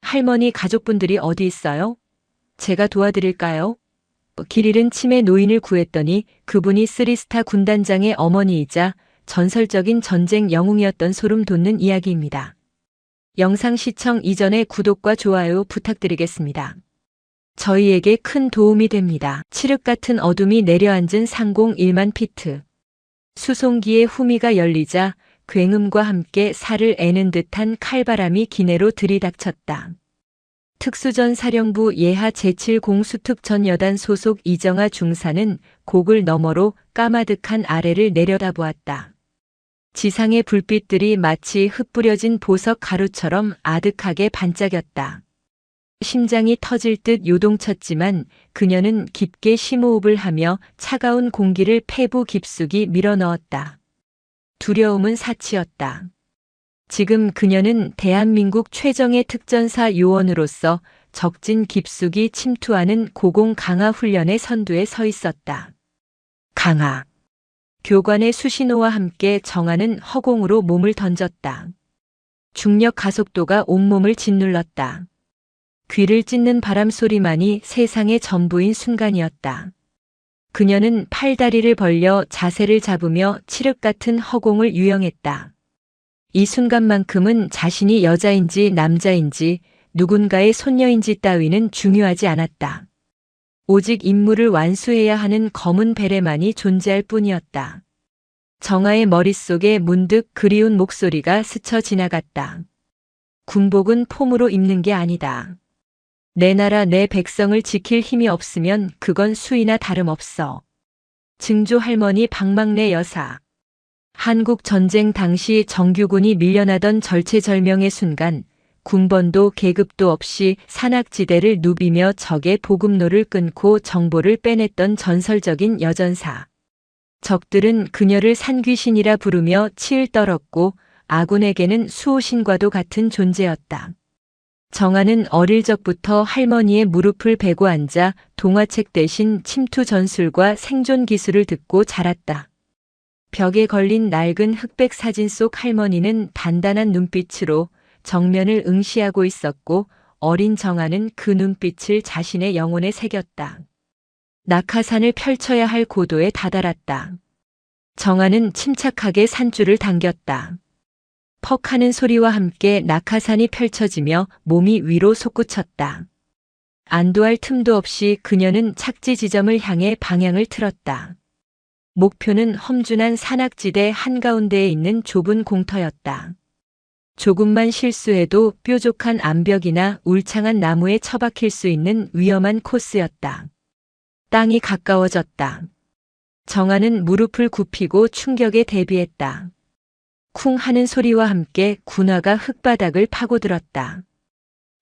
할머니 가족분들이 어디 있어요? 제가 도와드릴까요? 길 잃은 치매 노인을 구했더니 그분이 쓰리스타 군단장의 어머니이자 전설적인 전쟁 영웅이었던 소름 돋는 이야기입니다. 영상 시청 이전에 구독과 좋아요 부탁드리겠습니다. 저희에게 큰 도움이 됩니다. 칠흑 같은 어둠이 내려앉은 상공 1만 피트. 수송기의 후미가 열리자 굉음과 함께 살을 애는 듯한 칼바람이 기내로 들이닥쳤다. 특수전사령부 예하 제7공수특전 여단 소속 이정아 중사는 곡을 너머로 까마득한 아래를 내려다보았다. 지상의 불빛들이 마치 흩뿌려진 보석 가루처럼 아득하게 반짝였다. 심장이 터질 듯 요동쳤지만 그녀는 깊게 심호흡을 하며 차가운 공기를 폐부 깊숙이 밀어넣었다. 두려움은 사치였다. 지금 그녀는 대한민국 최정예 특전사 요원으로서 적진 깊숙이 침투하는 고공 강화 훈련의 선두에 서 있었다. 강화. 교관의 수신호와 함께 정아는 허공으로 몸을 던졌다. 중력 가속도가 온몸을 짓눌렀다. 귀를 찢는 바람 소리만이 세상의 전부인 순간이었다. 그녀는 팔다리를 벌려 자세를 잡으며 칠흑 같은 허공을 유영했다. 이 순간만큼은 자신이 여자인지 남자인지 누군가의 손녀인지 따위는 중요하지 않았다. 오직 임무를 완수해야 하는 검은 베레만이 존재할 뿐이었다. 정아의 머릿속에 문득 그리운 목소리가 스쳐 지나갔다. 군복은 폼으로 입는 게 아니다. 내 나라 내 백성을 지킬 힘이 없으면 그건 수이나 다름없어. 증조 할머니 박막내 여사. 한국 전쟁 당시 정규군이 밀려나던 절체절명의 순간 군번도 계급도 없이 산악지대를 누비며 적의 보급로를 끊고 정보를 빼냈던 전설적인 여전사. 적들은 그녀를 산귀신이라 부르며 치을 떨었고 아군에게는 수호신과도 같은 존재였다. 정아는 어릴 적부터 할머니의 무릎을 베고 앉아 동화책 대신 침투 전술과 생존 기술을 듣고 자랐다. 벽에 걸린 낡은 흑백 사진 속 할머니는 단단한 눈빛으로 정면을 응시하고 있었고 어린 정아는 그 눈빛을 자신의 영혼에 새겼다. 낙하산을 펼쳐야 할 고도에 다다랐다. 정아는 침착하게 산줄을 당겼다. 퍽 하는 소리와 함께 낙하산이 펼쳐지며 몸이 위로 솟구쳤다. 안도할 틈도 없이 그녀는 착지 지점을 향해 방향을 틀었다. 목표는 험준한 산악지대 한가운데에 있는 좁은 공터였다. 조금만 실수해도 뾰족한 암벽이나 울창한 나무에 처박힐 수 있는 위험한 코스였다. 땅이 가까워졌다. 정아는 무릎을 굽히고 충격에 대비했다. 쿵 하는 소리와 함께 군화가 흙바닥을 파고들었다.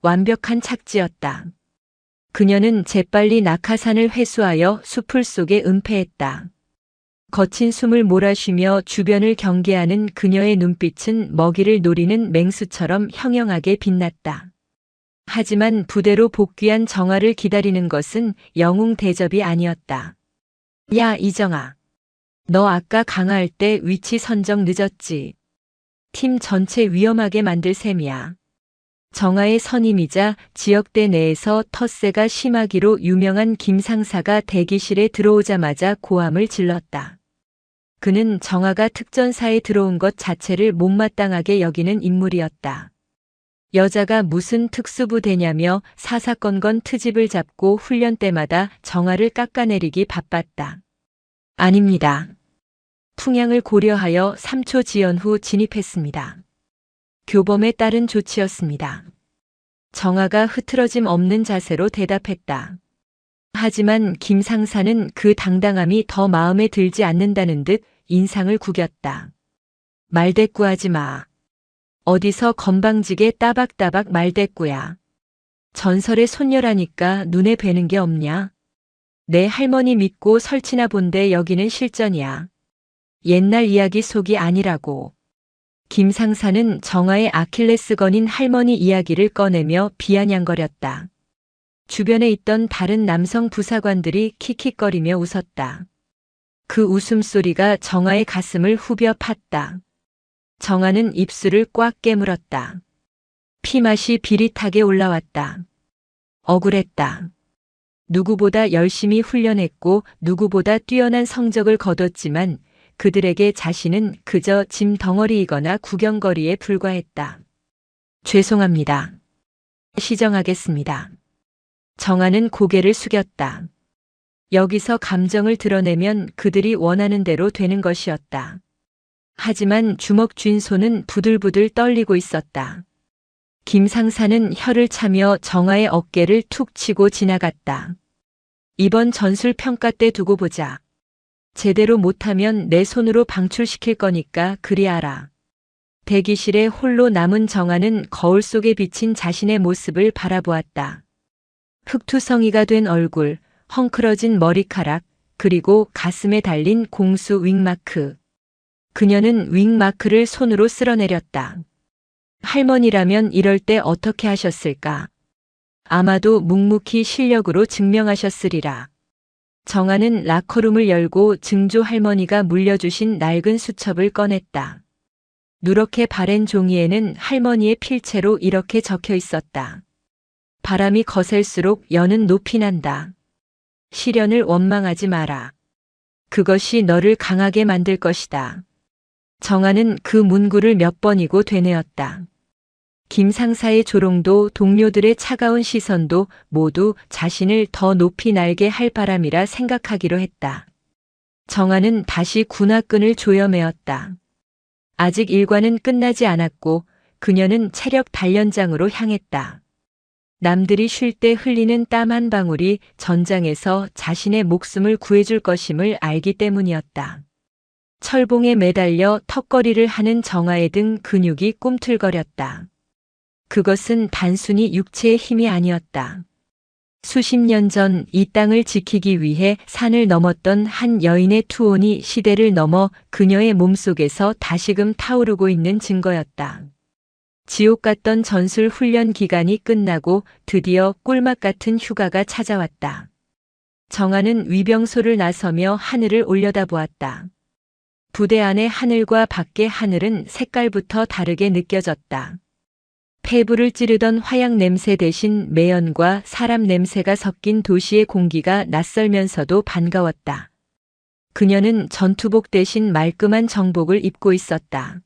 완벽한 착지였다. 그녀는 재빨리 낙하산을 회수하여 수풀 속에 은폐했다. 거친 숨을 몰아쉬며 주변을 경계하는 그녀의 눈빛은 먹이를 노리는 맹수처럼 형형하게 빛났다. 하지만 부대로 복귀한 정아를 기다리는 것은 영웅 대접이 아니었다. 야, 이정아. 너 아까 강화할 때 위치 선정 늦었지. 팀 전체 위험하게 만들 셈이야. 정아의 선임이자 지역대 내에서 텃세가 심하기로 유명한 김 상사가 대기실에 들어오자마자 고함을 질렀다. 그는 정아가 특전사에 들어온 것 자체를 못마땅하게 여기는 인물이었다. 여자가 무슨 특수부대냐며 사사건건 트집을 잡고 훈련 때마다 정아를 깎아내리기 바빴다. 아닙니다. 풍향을 고려하여 3초 지연 후 진입했습니다. 교범에 따른 조치였습니다. 정아가 흐트러짐 없는 자세로 대답했다. 하지만 김 상사는 그 당당함이 더 마음에 들지 않는다는 듯 인상을 구겼다. 말대꾸하지 마. 어디서 건방지게 따박따박 말대꾸야. 전설의 손녀라니까 눈에 뵈는 게 없냐? 내 할머니 믿고 설치나 본데 여기는 실전이야. 옛날 이야기 속이 아니라고. 김 상사는 정아의 아킬레스건인 할머니 이야기를 꺼내며 비아냥거렸다. 주변에 있던 다른 남성 부사관들이 킥킥거리며 웃었다. 그 웃음소리가 정아의 가슴을 후벼 팠다. 정아는 입술을 꽉 깨물었다. 피맛이 비릿하게 올라왔다. 억울했다. 누구보다 열심히 훈련했고 누구보다 뛰어난 성적을 거뒀지만 그들에게 자신은 그저 짐 덩어리이거나 구경거리에 불과했다. 죄송합니다. 시정하겠습니다. 정아는 고개를 숙였다. 여기서 감정을 드러내면 그들이 원하는 대로 되는 것이었다. 하지만 주먹 쥔 손은 부들부들 떨리고 있었다. 김 상사는 혀를 차며 정아의 어깨를 툭 치고 지나갔다. 이번 전술 평가 때 두고 보자. 제대로 못하면 내 손으로 방출시킬 거니까 그리 알아. 대기실에 홀로 남은 정아는 거울 속에 비친 자신의 모습을 바라보았다. 흑투성이가 된 얼굴, 헝클어진 머리카락, 그리고 가슴에 달린 공수 윙마크. 그녀는 윙마크를 손으로 쓸어내렸다. 할머니라면 이럴 때 어떻게 하셨을까? 아마도 묵묵히 실력으로 증명하셨으리라. 정아는 라커룸을 열고 증조 할머니가 물려주신 낡은 수첩을 꺼냈다. 누렇게 바랜 종이에는 할머니의 필체로 이렇게 적혀 있었다. 바람이 거셀수록 연은 높이 난다. 시련을 원망하지 마라. 그것이 너를 강하게 만들 것이다. 정아는 그 문구를 몇 번이고 되뇌었다. 김 상사의 조롱도 동료들의 차가운 시선도 모두 자신을 더 높이 날게 할 바람이라 생각하기로 했다. 정아는 다시 군화끈을 조여매었다. 아직 일과는 끝나지 않았고 그녀는 체력 단련장으로 향했다. 남들이 쉴 때 흘리는 땀 한 방울이 전장에서 자신의 목숨을 구해줄 것임을 알기 때문이었다. 철봉에 매달려 턱걸이를 하는 정아의 등 근육이 꿈틀거렸다. 그것은 단순히 육체의 힘이 아니었다. 수십 년 전 이 땅을 지키기 위해 산을 넘었던 한 여인의 투혼이 시대를 넘어 그녀의 몸속에서 다시금 타오르고 있는 증거였다. 지옥 같던 전술 훈련 기간이 끝나고 드디어 꿀맛 같은 휴가가 찾아왔다. 정아는 위병소를 나서며 하늘을 올려다보았다. 부대 안의 하늘과 밖의 하늘은 색깔부터 다르게 느껴졌다. 폐부를 찌르던 화약 냄새 대신 매연과 사람 냄새가 섞인 도시의 공기가 낯설면서도 반가웠다. 그녀는 전투복 대신 말끔한 정복을 입고 있었다.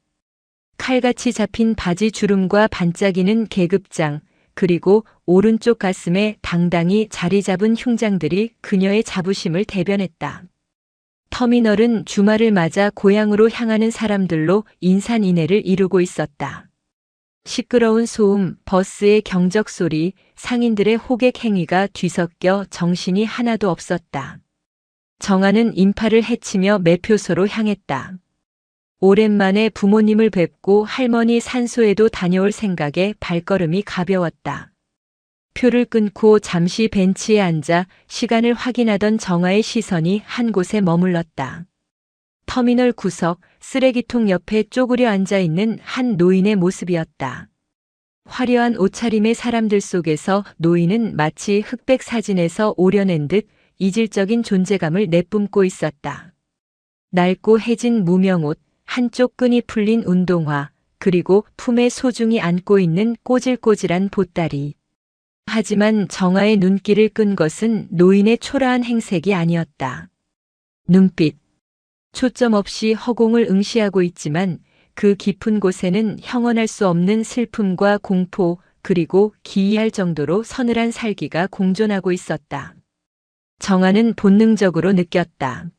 칼같이 잡힌 바지 주름과 반짝이는 계급장, 그리고 오른쪽 가슴에 당당히 자리 잡은 흉장들이 그녀의 자부심을 대변했다. 터미널은 주말을 맞아 고향으로 향하는 사람들로 인산인해를 이루고 있었다. 시끄러운 소음, 버스의 경적 소리, 상인들의 호객 행위가 뒤섞여 정신이 하나도 없었다. 정아는 인파를 헤치며 매표소로 향했다. 오랜만에 부모님을 뵙고 할머니 산소에도 다녀올 생각에 발걸음이 가벼웠다. 표를 끊고 잠시 벤치에 앉아 시간을 확인하던 정아의 시선이 한 곳에 머물렀다. 터미널 구석 쓰레기통 옆에 쪼그려 앉아있는 한 노인의 모습이었다. 화려한 옷차림의 사람들 속에서 노인은 마치 흑백 사진에서 오려낸 듯 이질적인 존재감을 내뿜고 있었다. 낡고 해진 무명옷, 한쪽 끈이 풀린 운동화, 그리고 품에 소중히 안고 있는 꼬질꼬질한 보따리. 하지만 정아의 눈길을 끈 것은 노인의 초라한 행색이 아니었다. 눈빛. 초점 없이 허공을 응시하고 있지만 그 깊은 곳에는 형언할 수 없는 슬픔과 공포, 그리고 기이할 정도로 서늘한 살기가 공존하고 있었다. 정아는 본능적으로 느꼈다.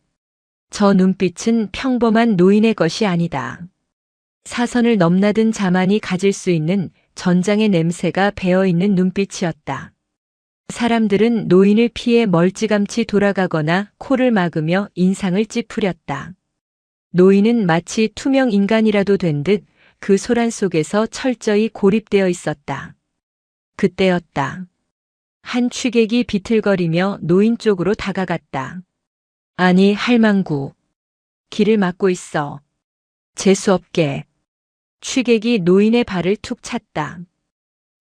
저 눈빛은 평범한 노인의 것이 아니다. 사선을 넘나든 자만이 가질 수 있는 전장의 냄새가 배어있는 눈빛이었다. 사람들은 노인을 피해 멀찌감치 돌아가거나 코를 막으며 인상을 찌푸렸다. 노인은 마치 투명 인간이라도 된 듯 그 소란 속에서 철저히 고립되어 있었다. 그때였다. 한 취객이 비틀거리며 노인 쪽으로 다가갔다. 아니, 할망구. 길을 막고 있어. 재수없게. 취객이 노인의 발을 툭 찼다.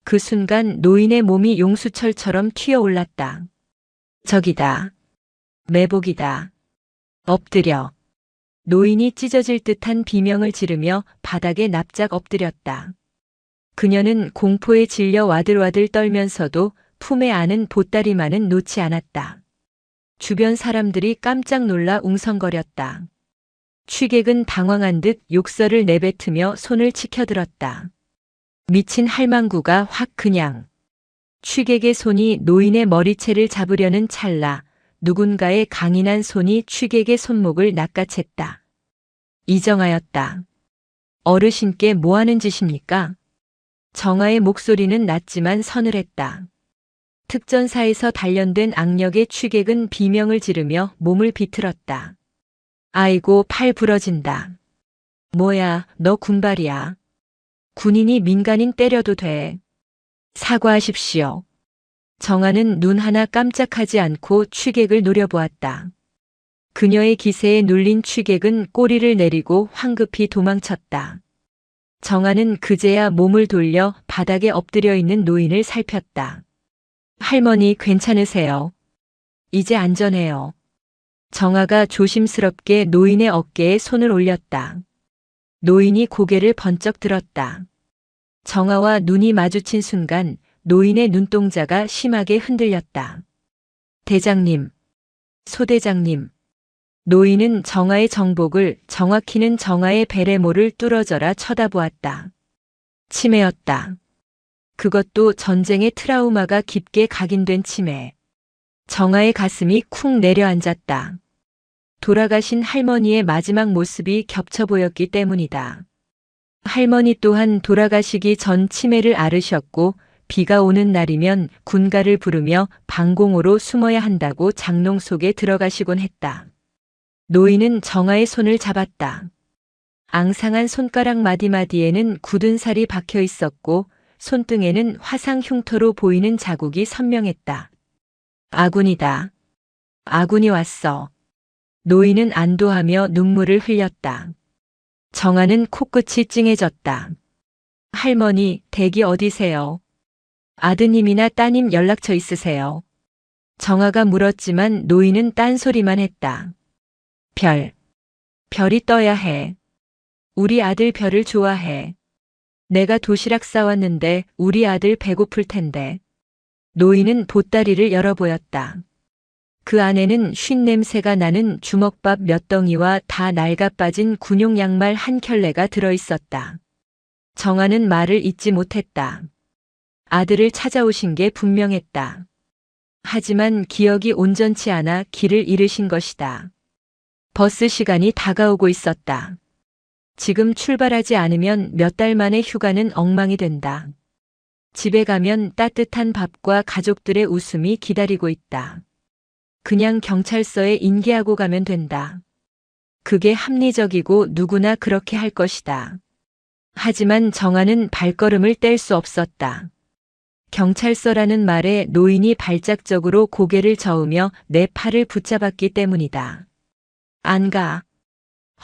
그 순간 노인의 몸이 용수철처럼 튀어올랐다. 저기다. 매복이다. 엎드려. 노인이 찢어질 듯한 비명을 지르며 바닥에 납작 엎드렸다. 그녀는 공포에 질려 와들와들 떨면서도 품에 안은 보따리만은 놓지 않았다. 주변 사람들이 깜짝 놀라 웅성거렸다. 취객은 당황한 듯 욕설을 내뱉으며 손을 치켜들었다. 미친 할망구가 확 그냥. 취객의 손이 노인의 머리채를 잡으려는 찰나 누군가의 강인한 손이 취객의 손목을 낚아챘다. 이정하였다. 어르신께 뭐하는 짓입니까? 정아의 목소리는 낮지만 서늘했다. 특전사에서 단련된 악력의 취객은 비명을 지르며 몸을 비틀었다. 아이고 팔 부러진다. 뭐야 너 군발이야. 군인이 민간인 때려도 돼. 사과하십시오. 정아는 눈 하나 깜짝하지 않고 취객을 노려보았다. 그녀의 기세에 눌린 취객은 꼬리를 내리고 황급히 도망쳤다. 정아는 그제야 몸을 돌려 바닥에 엎드려 있는 노인을 살폈다. 할머니 괜찮으세요? 이제 안전해요. 정아가 조심스럽게 노인의 어깨에 손을 올렸다. 노인이 고개를 번쩍 들었다. 정아와 눈이 마주친 순간 노인의 눈동자가 심하게 흔들렸다. 대장님, 소대장님. 노인은 정아의 정복을, 정확히는 정아의 베레모를 뚫어져라 쳐다보았다. 치매였다. 그것도 전쟁의 트라우마가 깊게 각인된 치매. 정아의 가슴이 쿵 내려앉았다. 돌아가신 할머니의 마지막 모습이 겹쳐 보였기 때문이다. 할머니 또한 돌아가시기 전 치매를 앓으셨고 비가 오는 날이면 군가를 부르며 방공호로 숨어야 한다고 장롱 속에 들어가시곤 했다. 노인은 정아의 손을 잡았다. 앙상한 손가락 마디마디에는 굳은 살이 박혀 있었고 손등에는 화상 흉터로 보이는 자국이 선명했다. 아군이다. 아군이 왔어. 노인은 안도하며 눈물을 흘렸다. 정아는 코끝이 찡해졌다. 할머니, 댁이 어디세요? 아드님이나 따님 연락처 있으세요? 정아가 물었지만 노인은 딴소리만 했다. 별이 떠야 해. 우리 아들 별을 좋아해. 내가 도시락 싸왔는데 우리 아들 배고플 텐데. 노인은 보따리를 열어보였다. 그 안에는 쉰 냄새가 나는 주먹밥 몇 덩이와 다 낡아빠진 군용 양말 한 켤레가 들어있었다. 정아는 말을 잇지 못했다. 아들을 찾아오신 게 분명했다. 하지만 기억이 온전치 않아 길을 잃으신 것이다. 버스 시간이 다가오고 있었다. 지금 출발하지 않으면 몇 달 만에 휴가는 엉망이 된다. 집에 가면 따뜻한 밥과 가족들의 웃음이 기다리고 있다. 그냥 경찰서에 인계하고 가면 된다. 그게 합리적이고 누구나 그렇게 할 것이다. 하지만 정아는 발걸음을 뗄 수 없었다. 경찰서라는 말에 노인이 발작적으로 고개를 저으며 내 팔을 붙잡았기 때문이다. 안 가.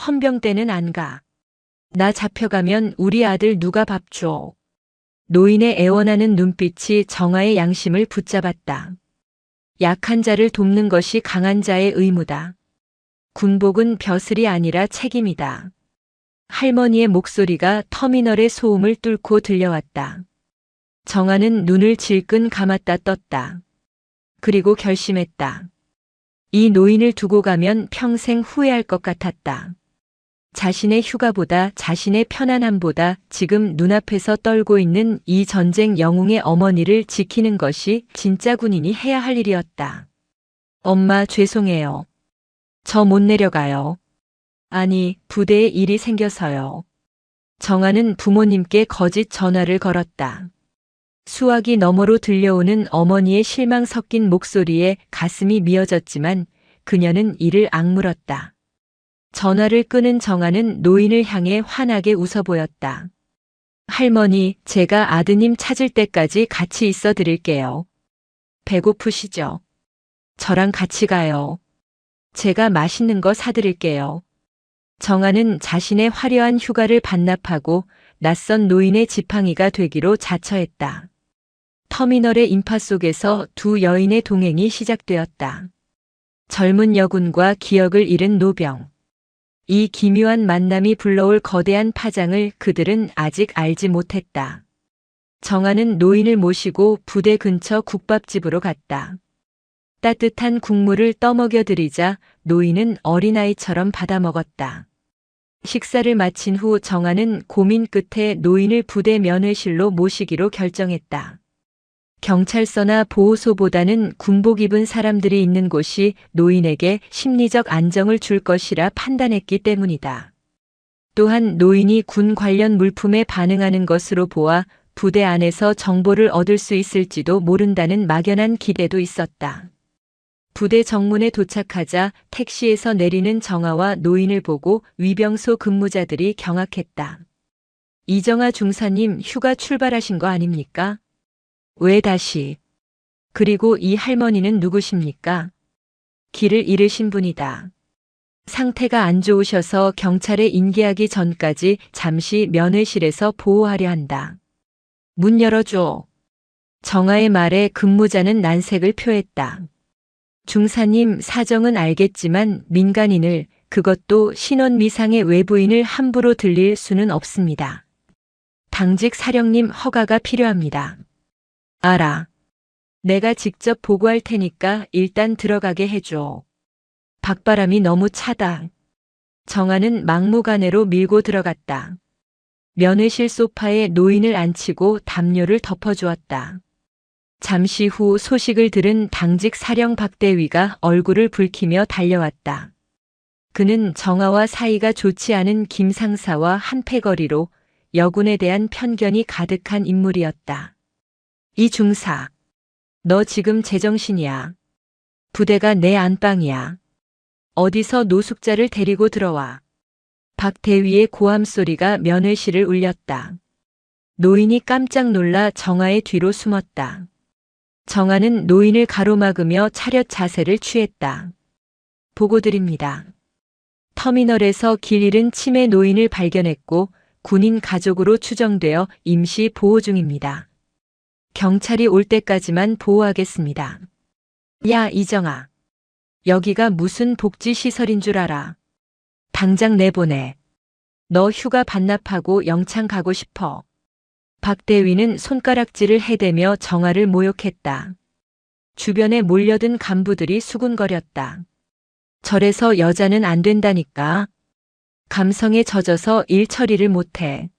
헌병대는 안 가. 나 잡혀가면 우리 아들 누가 밥 줘. 노인의 애원하는 눈빛이 정아의 양심을 붙잡았다. 약한 자를 돕는 것이 강한 자의 의무다. 군복은 벼슬이 아니라 책임이다. 할머니의 목소리가 터미널의 소음을 뚫고 들려왔다. 정아는 눈을 질끈 감았다 떴다. 그리고 결심했다. 이 노인을 두고 가면 평생 후회할 것 같았다. 자신의 휴가보다 자신의 편안함보다 지금 눈앞에서 떨고 있는 이 전쟁 영웅의 어머니를 지키는 것이 진짜 군인이 해야 할 일이었다. 엄마 죄송해요. 저 못 내려가요. 아니, 부대에 일이 생겨서요. 정아는 부모님께 거짓 전화를 걸었다. 수화기 너머로 들려오는 어머니의 실망 섞인 목소리에 가슴이 미어졌지만 그녀는 이를 악물었다. 전화를 끄는 정아는 노인을 향해 환하게 웃어 보였다. 할머니, 제가 아드님 찾을 때까지 같이 있어 드릴게요. 배고프시죠? 저랑 같이 가요. 제가 맛있는 거 사드릴게요. 정아는 자신의 화려한 휴가를 반납하고 낯선 노인의 지팡이가 되기로 자처했다. 터미널의 인파 속에서 두 여인의 동행이 시작되었다. 젊은 여군과 기억을 잃은 노병. 이 기묘한 만남이 불러올 거대한 파장을 그들은 아직 알지 못했다. 정아는 노인을 모시고 부대 근처 국밥집으로 갔다. 따뜻한 국물을 떠먹여 드리자 노인은 어린아이처럼 받아 먹었다. 식사를 마친 후 정아는 고민 끝에 노인을 부대 면회실로 모시기로 결정했다. 경찰서나 보호소보다는 군복 입은 사람들이 있는 곳이 노인에게 심리적 안정을 줄 것이라 판단했기 때문이다. 또한 노인이 군 관련 물품에 반응하는 것으로 보아 부대 안에서 정보를 얻을 수 있을지도 모른다는 막연한 기대도 있었다. 부대 정문에 도착하자 택시에서 내리는 정아와 노인을 보고 위병소 근무자들이 경악했다. 이정아 중사님 휴가 출발하신 거 아닙니까? 왜 다시? 그리고 이 할머니는 누구십니까? 길을 잃으신 분이다. 상태가 안 좋으셔서 경찰에 인계하기 전까지 잠시 면회실에서 보호하려 한다. 문 열어줘. 정아의 말에 근무자는 난색을 표했다. 중사님 사정은 알겠지만 민간인을, 그것도 신원 미상의 외부인을 함부로 들릴 수는 없습니다. 당직 사령님 허가가 필요합니다. 알아. 내가 직접 보고할 테니까 일단 들어가게 해줘. 밖바람이 너무 차다. 정아는 막무가내로 밀고 들어갔다. 면회실 소파에 노인을 앉히고 담요를 덮어주었다. 잠시 후 소식을 들은 당직 사령 박대위가 얼굴을 붉히며 달려왔다. 그는 정아와 사이가 좋지 않은 김 상사와 한패거리로 여군에 대한 편견이 가득한 인물이었다. 이 중사, 너 지금 제정신이야. 부대가 내 안방이야. 어디서 노숙자를 데리고 들어와. 박대위의 고함 소리가 면회실을 울렸다. 노인이 깜짝 놀라 정아의 뒤로 숨었다. 정아는 노인을 가로막으며 차렷 자세를 취했다. 보고드립니다. 터미널에서 길 잃은 치매 노인을 발견했고 군인 가족으로 추정되어 임시 보호 중입니다. 경찰이 올 때까지만 보호하겠습니다. 야, 이정아. 여기가 무슨 복지시설인 줄 알아. 당장 내보내. 너 휴가 반납하고 영창 가고 싶어. 박대위는 손가락질을 해대며 정아를 모욕했다. 주변에 몰려든 간부들이 수군거렸다. 절에서 여자는 안 된다니까. 감성에 젖어서 일 처리를 못해.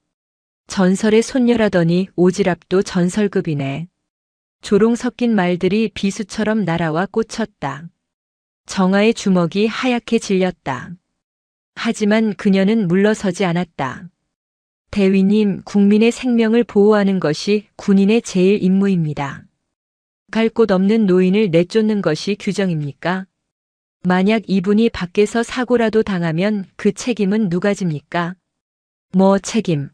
전설의 손녀라더니 오지랖도 전설급이네. 조롱 섞인 말들이 비수처럼 날아와 꽂혔다. 정아의 주먹이 하얗게 질렸다. 하지만 그녀는 물러서지 않았다. 대위님, 국민의 생명을 보호하는 것이 군인의 제일 임무입니다. 갈 곳 없는 노인을 내쫓는 것이 규정입니까? 만약 이분이 밖에서 사고라도 당하면 그 책임은 누가 집니까? 뭐 책임?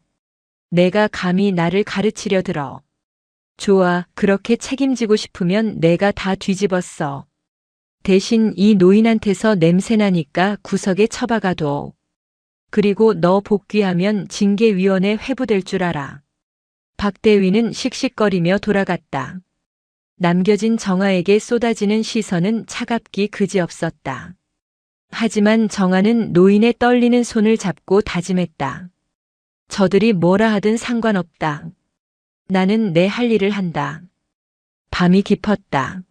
내가 감히 나를 가르치려 들어. 좋아, 그렇게 책임지고 싶으면 내가 다 뒤집었어. 대신 이 노인한테서 냄새나니까 구석에 처박아둬. 그리고 너 복귀하면 징계위원회 회부될 줄 알아. 박대위는 씩씩거리며 돌아갔다. 남겨진 정아에게 쏟아지는 시선은 차갑기 그지없었다. 하지만 정아는 노인의 떨리는 손을 잡고 다짐했다. 저들이 뭐라 하든 상관없다. 나는 내 할 일을 한다. 밤이 깊었다.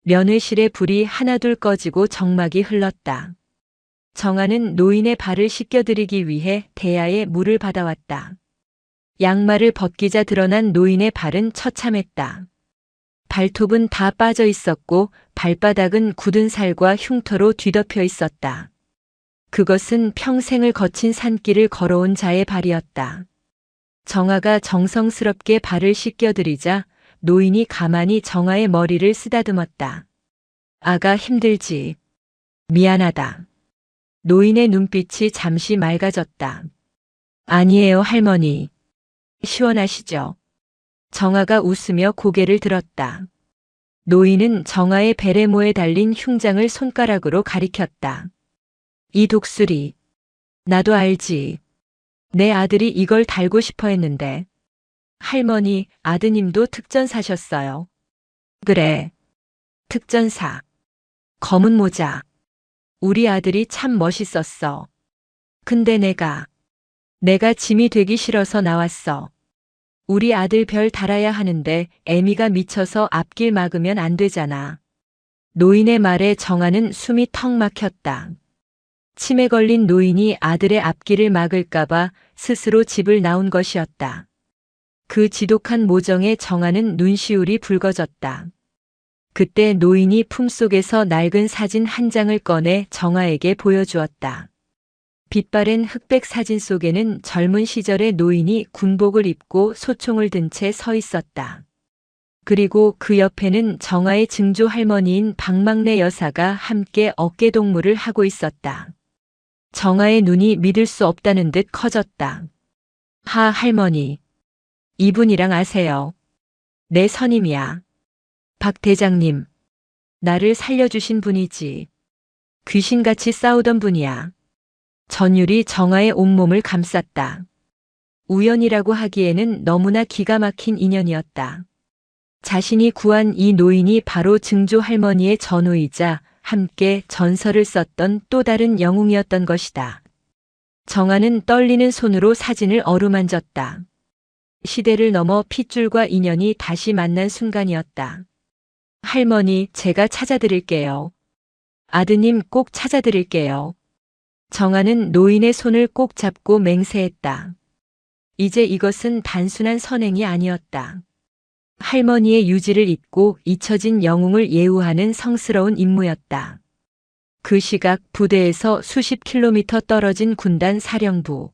면회실의 불이 하나둘 꺼지고 정막이 흘렀다. 정아는 노인의 발을 씻겨드리기 위해 대야에 물을 받아왔다. 양말을 벗기자 드러난 노인의 발은 처참했다. 발톱은 다 빠져 있었고 발바닥은 굳은 살과 흉터로 뒤덮여 있었다. 그것은 평생을 거친 산길을 걸어온 자의 발이었다. 정아가 정성스럽게 발을 씻겨드리자 노인이 가만히 정아의 머리를 쓰다듬었다. 아가 힘들지. 미안하다. 노인의 눈빛이 잠시 맑아졌다. 아니에요, 할머니. 시원하시죠? 정아가 웃으며 고개를 들었다. 노인은 정아의 베레모에 달린 흉장을 손가락으로 가리켰다. 이 독수리. 나도 알지. 내 아들이 이걸 달고 싶어 했는데. 할머니, 아드님도 특전사셨어요. 그래. 특전사. 검은 모자. 우리 아들이 참 멋있었어. 근데 내가 짐이 되기 싫어서 나왔어. 우리 아들 별 달아야 하는데 애미가 미쳐서 앞길 막으면 안 되잖아. 노인의 말에 정아는 숨이 턱 막혔다. 치매 걸린 노인이 아들의 앞길을 막을까봐 스스로 집을 나온 것이었다. 그 지독한 모정에 정아는 눈시울이 붉어졌다. 그때 노인이 품속에서 낡은 사진 한 장을 꺼내 정아에게 보여주었다. 빛바랜 흑백 사진 속에는 젊은 시절의 노인이 군복을 입고 소총을 든 채 서 있었다. 그리고 그 옆에는 정아의 증조 할머니인 박막내 여사가 함께 어깨동무를 하고 있었다. 정아의 눈이 믿을 수 없다는 듯 커졌다. 할머니. 이분이랑 아세요? 내 선임이야. 박 대장님. 나를 살려주신 분이지. 귀신같이 싸우던 분이야. 전율이 정아의 온몸을 감쌌다. 우연이라고 하기에는 너무나 기가 막힌 인연이었다. 자신이 구한 이 노인이 바로 증조 할머니의 전우이자 함께 전설을 썼던 또 다른 영웅이었던 것이다. 정아는 떨리는 손으로 사진을 어루만졌다. 시대를 넘어 핏줄과 인연이 다시 만난 순간이었다. 할머니, 제가 찾아드릴게요. 아드님 꼭 찾아드릴게요. 정아는 노인의 손을 꼭 잡고 맹세했다. 이제 이것은 단순한 선행이 아니었다. 할머니의 유지를 잇고 잊혀진 영웅을 예우하는 성스러운 임무였다. 그 시각 부대에서 수십 킬로미터 떨어진 군단 사령부.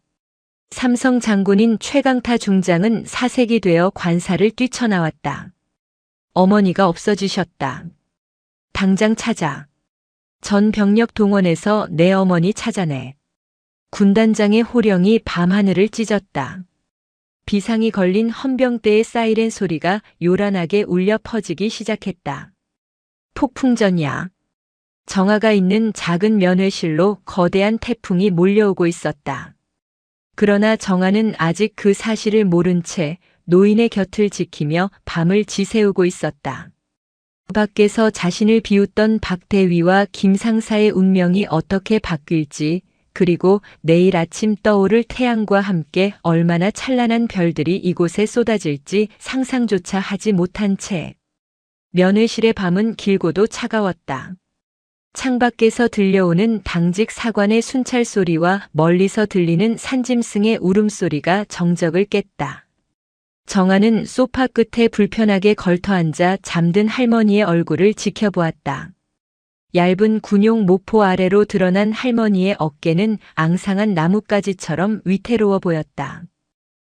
삼성 장군인 최강타 중장은 사색이 되어 관사를 뛰쳐나왔다. 어머니가 없어지셨다. 당장 찾아. 전 병력 동원해서 내 어머니 찾아내. 군단장의 호령이 밤하늘을 찢었다. 비상이 걸린 헌병대의 사이렌 소리가 요란하게 울려 퍼지기 시작했다. 폭풍전야. 정아가 있는 작은 면회실로 거대한 태풍이 몰려오고 있었다. 그러나 정아는 아직 그 사실을 모른 채 노인의 곁을 지키며 밤을 지새우고 있었다. 밖에서 자신을 비웃던 박대위와 김상사의 운명이 어떻게 바뀔지, 그리고 내일 아침 떠오를 태양과 함께 얼마나 찬란한 별들이 이곳에 쏟아질지 상상조차 하지 못한 채 면회실의 밤은 길고도 차가웠다. 창밖에서 들려오는 당직 사관의 순찰 소리와 멀리서 들리는 산짐승의 울음소리가 정적을 깼다. 정아는 소파 끝에 불편하게 걸터앉아 잠든 할머니의 얼굴을 지켜보았다. 얇은 군용 모포 아래로 드러난 할머니의 어깨는 앙상한 나뭇가지처럼 위태로워 보였다.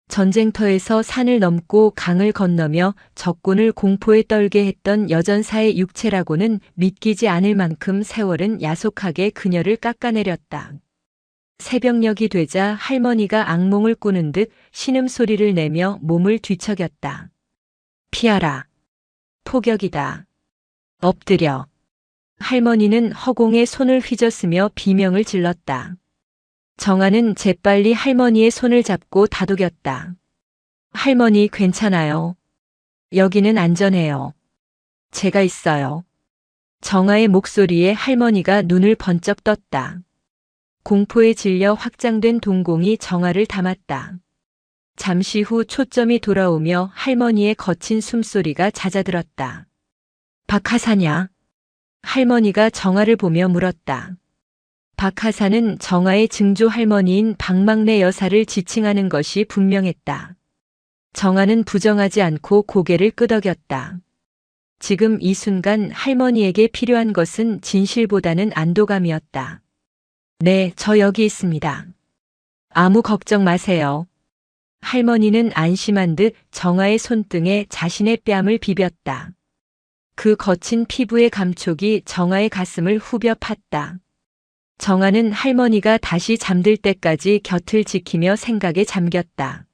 전쟁터에서 산을 넘고 강을 건너며 적군을 공포에 떨게 했던 여전사의 육체라고는 믿기지 않을 만큼 세월은 야속하게 그녀를 깎아내렸다. 새벽녘이 되자 할머니가 악몽을 꾸는 듯 신음소리를 내며 몸을 뒤척였다. 피하라. 포격이다. 엎드려. 할머니는 허공에 손을 휘저으며 비명을 질렀다. 정아는 재빨리 할머니의 손을 잡고 다독였다. 할머니 괜찮아요. 여기는 안전해요. 제가 있어요. 정아의 목소리에 할머니가 눈을 번쩍 떴다. 공포에 질려 확장된 동공이 정아를 담았다. 잠시 후 초점이 돌아오며 할머니의 거친 숨소리가 잦아들었다. 박하사냐? 할머니가 정아를 보며 물었다. 박하사는 정아의 증조 할머니인 박막내 여사를 지칭하는 것이 분명했다. 정아는 부정하지 않고 고개를 끄덕였다. 지금 이 순간 할머니에게 필요한 것은 진실보다는 안도감이었다. 네, 저 여기 있습니다. 아무 걱정 마세요. 할머니는 안심한 듯 정아의 손등에 자신의 뺨을 비볐다. 그 거친 피부의 감촉이 정아의 가슴을 후벼 팠다. 정아는 할머니가 다시 잠들 때까지 곁을 지키며 생각에 잠겼다.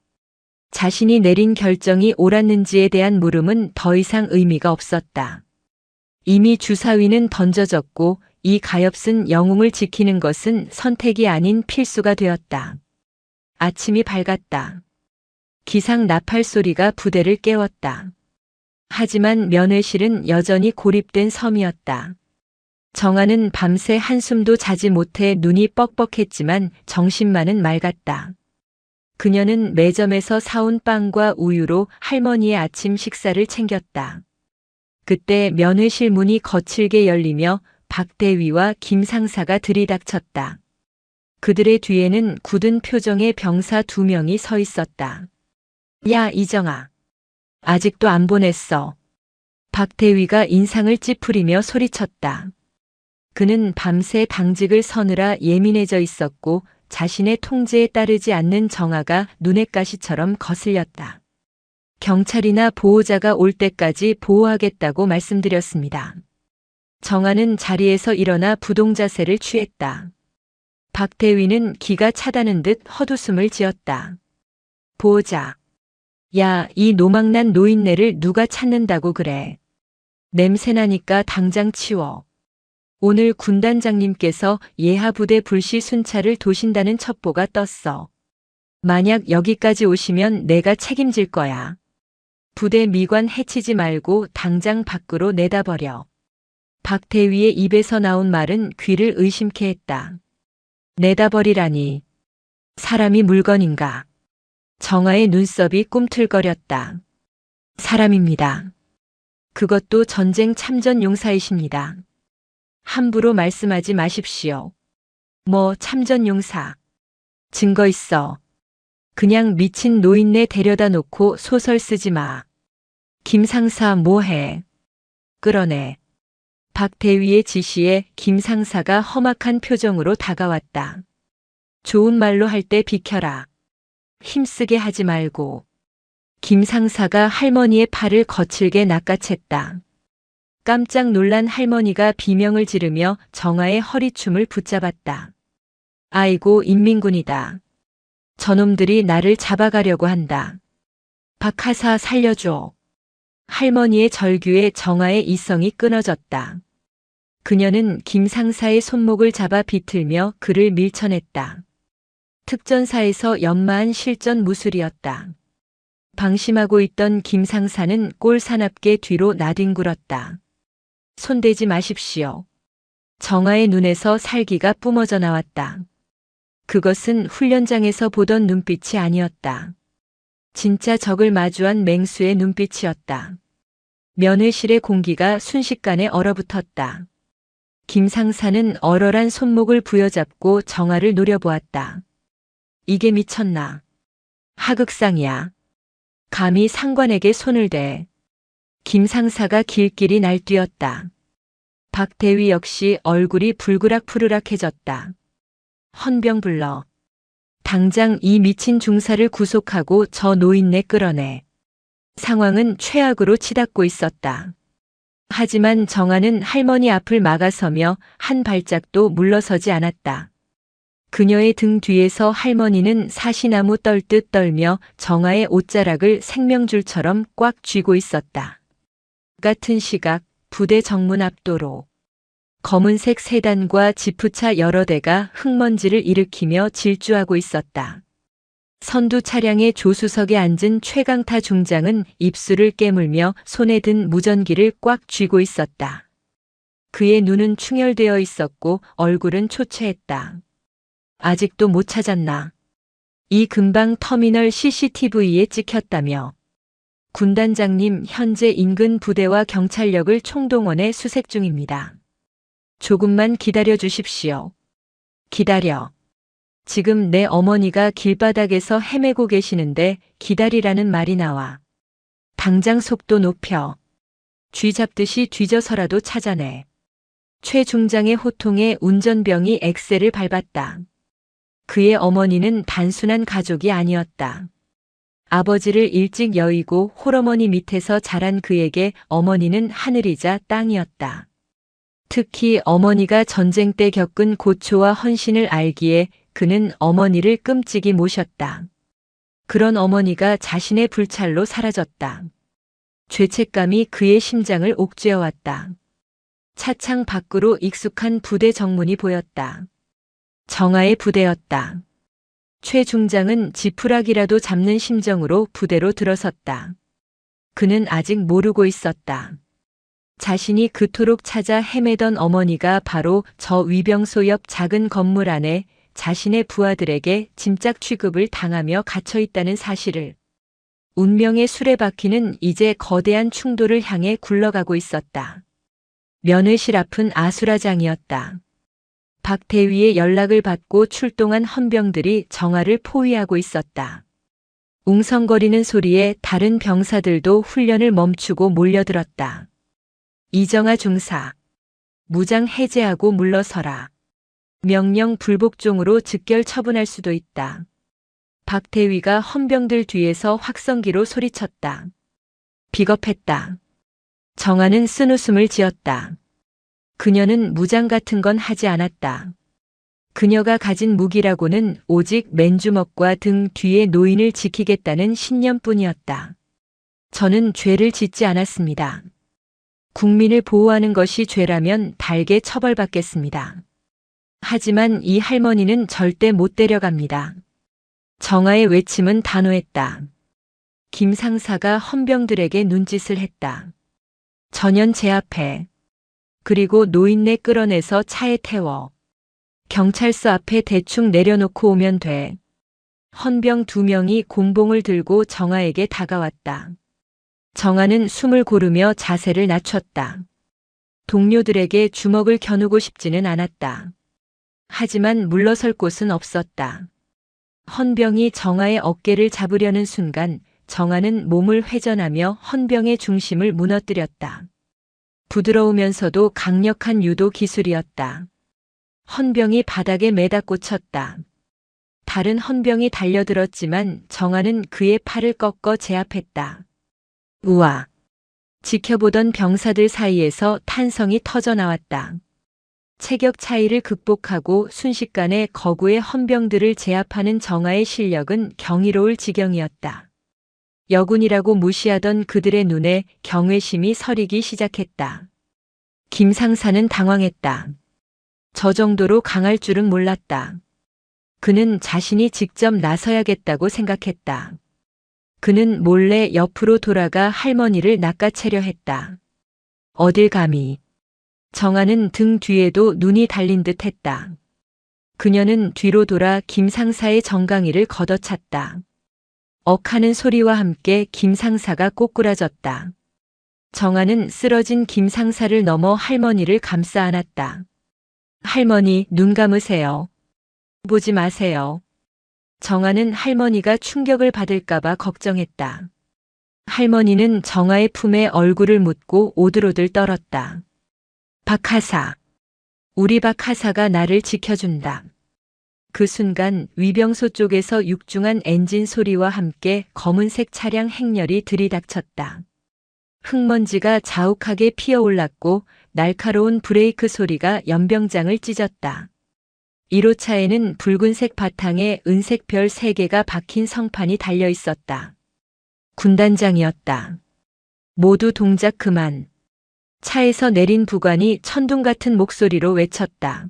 자신이 내린 결정이 옳았는지에 대한 물음은 더 이상 의미가 없었다. 이미 주사위는 던져졌고 이 가엾은 영웅을 지키는 것은 선택이 아닌 필수가 되었다. 아침이 밝았다. 기상 나팔 소리가 부대를 깨웠다. 하지만 면회실은 여전히 고립된 섬이었다. 정아는 밤새 한숨도 자지 못해 눈이 뻑뻑했지만 정신만은 맑았다. 그녀는 매점에서 사온 빵과 우유로 할머니의 아침 식사를 챙겼다. 그때 면회실 문이 거칠게 열리며 박대위와 김 상사가 들이닥쳤다. 그들의 뒤에는 굳은 표정의 병사 2명이 서 있었다. 야, 이정아. 아직도 안 보냈어. 박대위가 인상을 찌푸리며 소리쳤다. 그는 밤새 당직을 서느라 예민해져 있었고 자신의 통제에 따르지 않는 정아가 눈의 가시처럼 거슬렸다. 경찰이나 보호자가 올 때까지 보호하겠다고 말씀드렸습니다. 정아는 자리에서 일어나 부동자세를 취했다. 박대위는 기가 차다는 듯 헛웃음을 지었다. 보호자. 야, 이 노망난 노인네를 누가 찾는다고 그래. 냄새나니까 당장 치워. 오늘 군단장님께서 예하부대 불시 순찰을 도신다는 첩보가 떴어. 만약 여기까지 오시면 내가 책임질 거야. 부대 미관 해치지 말고 당장 밖으로 내다버려. 박대위의 입에서 나온 말은 귀를 의심케 했다. 내다버리라니. 사람이 물건인가? 정아의 눈썹이 꿈틀거렸다. 사람입니다. 그것도 전쟁 참전 용사이십니다. 함부로 말씀하지 마십시오. 뭐 참전 용사. 증거 있어. 그냥 미친 노인네 데려다 놓고 소설 쓰지 마. 김 상사 뭐해? 끌어내. 박대위의 지시에 김 상사가 험악한 표정으로 다가왔다. 좋은 말로 할 때 비켜라. 힘쓰게 하지 말고. 김 상사가 할머니의 팔을 거칠게 낚아챘다. 깜짝 놀란 할머니가 비명을 지르며 정아의 허리춤을 붙잡았다. 아이고, 인민군이다. 저놈들이 나를 잡아가려고 한다. 박하사 살려줘. 할머니의 절규에 정아의 이성이 끊어졌다. 그녀는 김 상사의 손목을 잡아 비틀며 그를 밀쳐냈다. 특전사에서 연마한 실전 무술이었다. 방심하고 있던 김 상사는 꼴 사납게 뒤로 나뒹굴었다. 손대지 마십시오. 정아의 눈에서 살기가 뿜어져 나왔다. 그것은 훈련장에서 보던 눈빛이 아니었다. 진짜 적을 마주한 맹수의 눈빛이었다. 면회실의 공기가 순식간에 얼어붙었다. 김 상사는 얼얼한 손목을 부여잡고 정아를 노려보았다. 이게 미쳤나? 하극상이야. 감히 상관에게 손을 대. 김 상사가 길길이 날뛰었다. 박대위 역시 얼굴이 불그락푸르락해졌다. 헌병 불러. 당장 이 미친 중사를 구속하고 저 노인네 끌어내. 상황은 최악으로 치닫고 있었다. 하지만 정아는 할머니 앞을 막아서며 한 발짝도 물러서지 않았다. 그녀의 등 뒤에서 할머니는 사시나무 떨듯 떨며 정아의 옷자락을 생명줄처럼 꽉 쥐고 있었다. 같은 시각 부대 정문 앞도로. 검은색 세단과 지프차 여러 대가 흙먼지를 일으키며 질주하고 있었다. 선두 차량의 조수석에 앉은 최강타 중장은 입술을 깨물며 손에 든 무전기를 꽉 쥐고 있었다. 그의 눈은 충혈되어 있었고 얼굴은 초췌했다. 아직도 못 찾았나? 이 근방 터미널 CCTV에 찍혔다며. 군단장님, 현재 인근 부대와 경찰력을 총동원해 수색 중입니다. 조금만 기다려 주십시오. 기다려. 지금 내 어머니가 길바닥에서 헤매고 계시는데 기다리라는 말이 나와. 당장 속도 높여. 쥐 잡듯이 뒤져서라도 찾아내. 최 중장의 호통에 운전병이 엑셀을 밟았다. 그의 어머니는 단순한 가족이 아니었다. 아버지를 일찍 여의고 홀어머니 밑에서 자란 그에게 어머니는 하늘이자 땅이었다. 특히 어머니가 전쟁 때 겪은 고초와 헌신을 알기에 그는 어머니를 끔찍이 모셨다. 그런 어머니가 자신의 불찰로 사라졌다. 죄책감이 그의 심장을 옥죄어왔다. 차창 밖으로 익숙한 부대 정문이 보였다. 정아의 부대였다. 최 중장은 지푸라기라도 잡는 심정으로 부대로 들어섰다. 그는 아직 모르고 있었다. 자신이 그토록 찾아 헤매던 어머니가 바로 저 위병소 옆 작은 건물 안에 자신의 부하들에게 짐짝 취급을 당하며 갇혀 있다는 사실을. 운명의 수레바퀴는 이제 거대한 충돌을 향해 굴러가고 있었다. 면회실 앞은 아수라장이었다. 박대위의 연락을 받고 출동한 헌병들이 정화를 포위하고 있었다. 웅성거리는 소리에 다른 병사들도 훈련을 멈추고 몰려들었다. 이정아 중사. 무장 해제하고 물러서라. 명령 불복종으로 즉결 처분할 수도 있다. 박대위가 헌병들 뒤에서 확성기로 소리쳤다. 비겁했다. 정화는 쓴웃음을 지었다. 그녀는 무장 같은 건 하지 않았다. 그녀가 가진 무기라고는 오직 맨주먹과 등 뒤에 노인을 지키겠다는 신념뿐이었다. 저는 죄를 짓지 않았습니다. 국민을 보호하는 것이 죄라면 달게 처벌받겠습니다. 하지만 이 할머니는 절대 못 데려갑니다. 정화의 외침은 단호했다. 김 상사가 헌병들에게 눈짓을 했다. 전연 제압해. 그리고 노인네 끌어내서 차에 태워. 경찰서 앞에 대충 내려놓고 오면 돼. 헌병 2명이 곤봉을 들고 정화에게 다가왔다. 정화는 숨을 고르며 자세를 낮췄다. 동료들에게 주먹을 겨누고 싶지는 않았다. 하지만 물러설 곳은 없었다. 헌병이 정화의 어깨를 잡으려는 순간 정화는 몸을 회전하며 헌병의 중심을 무너뜨렸다. 부드러우면서도 강력한 유도 기술이었다. 헌병이 바닥에 매다 꽂혔다. 다른 헌병이 달려들었지만 정화는 그의 팔을 꺾어 제압했다. 우와! 지켜보던 병사들 사이에서 탄성이 터져 나왔다. 체격 차이를 극복하고 순식간에 거구의 헌병들을 제압하는 정화의 실력은 경이로울 지경이었다. 여군이라고 무시하던 그들의 눈에 경외심이 서리기 시작했다. 김 상사는 당황했다. 저 정도로 강할 줄은 몰랐다. 그는 자신이 직접 나서야겠다고 생각했다. 그는 몰래 옆으로 돌아가 할머니를 낚아채려 했다. 어딜 감히. 정화는 등 뒤에도 눈이 달린 듯 했다. 그녀는 뒤로 돌아 김 상사의 정강이를 걷어찼다. 억하는 소리와 함께 김 상사가 꼬꾸라졌다. 정화는 쓰러진 김 상사를 넘어 할머니를 감싸 안았다. 할머니, 눈 감으세요. 보지 마세요. 정화는 할머니가 충격을 받을까봐 걱정했다. 할머니는 정화의 품에 얼굴을 묻고 오들오들 떨었다. 박하사. 우리 박하사가 나를 지켜준다. 그 순간 위병소 쪽에서 육중한 엔진 소리와 함께 검은색 차량 행렬이 들이닥쳤다. 흙먼지가 자욱하게 피어올랐고 날카로운 브레이크 소리가 연병장을 찢었다. 1호차에는 붉은색 바탕에 은색 별 3개가 박힌 성판이 달려 있었다. 군단장이었다. 모두 동작 그만. 차에서 내린 부관이 천둥 같은 목소리로 외쳤다.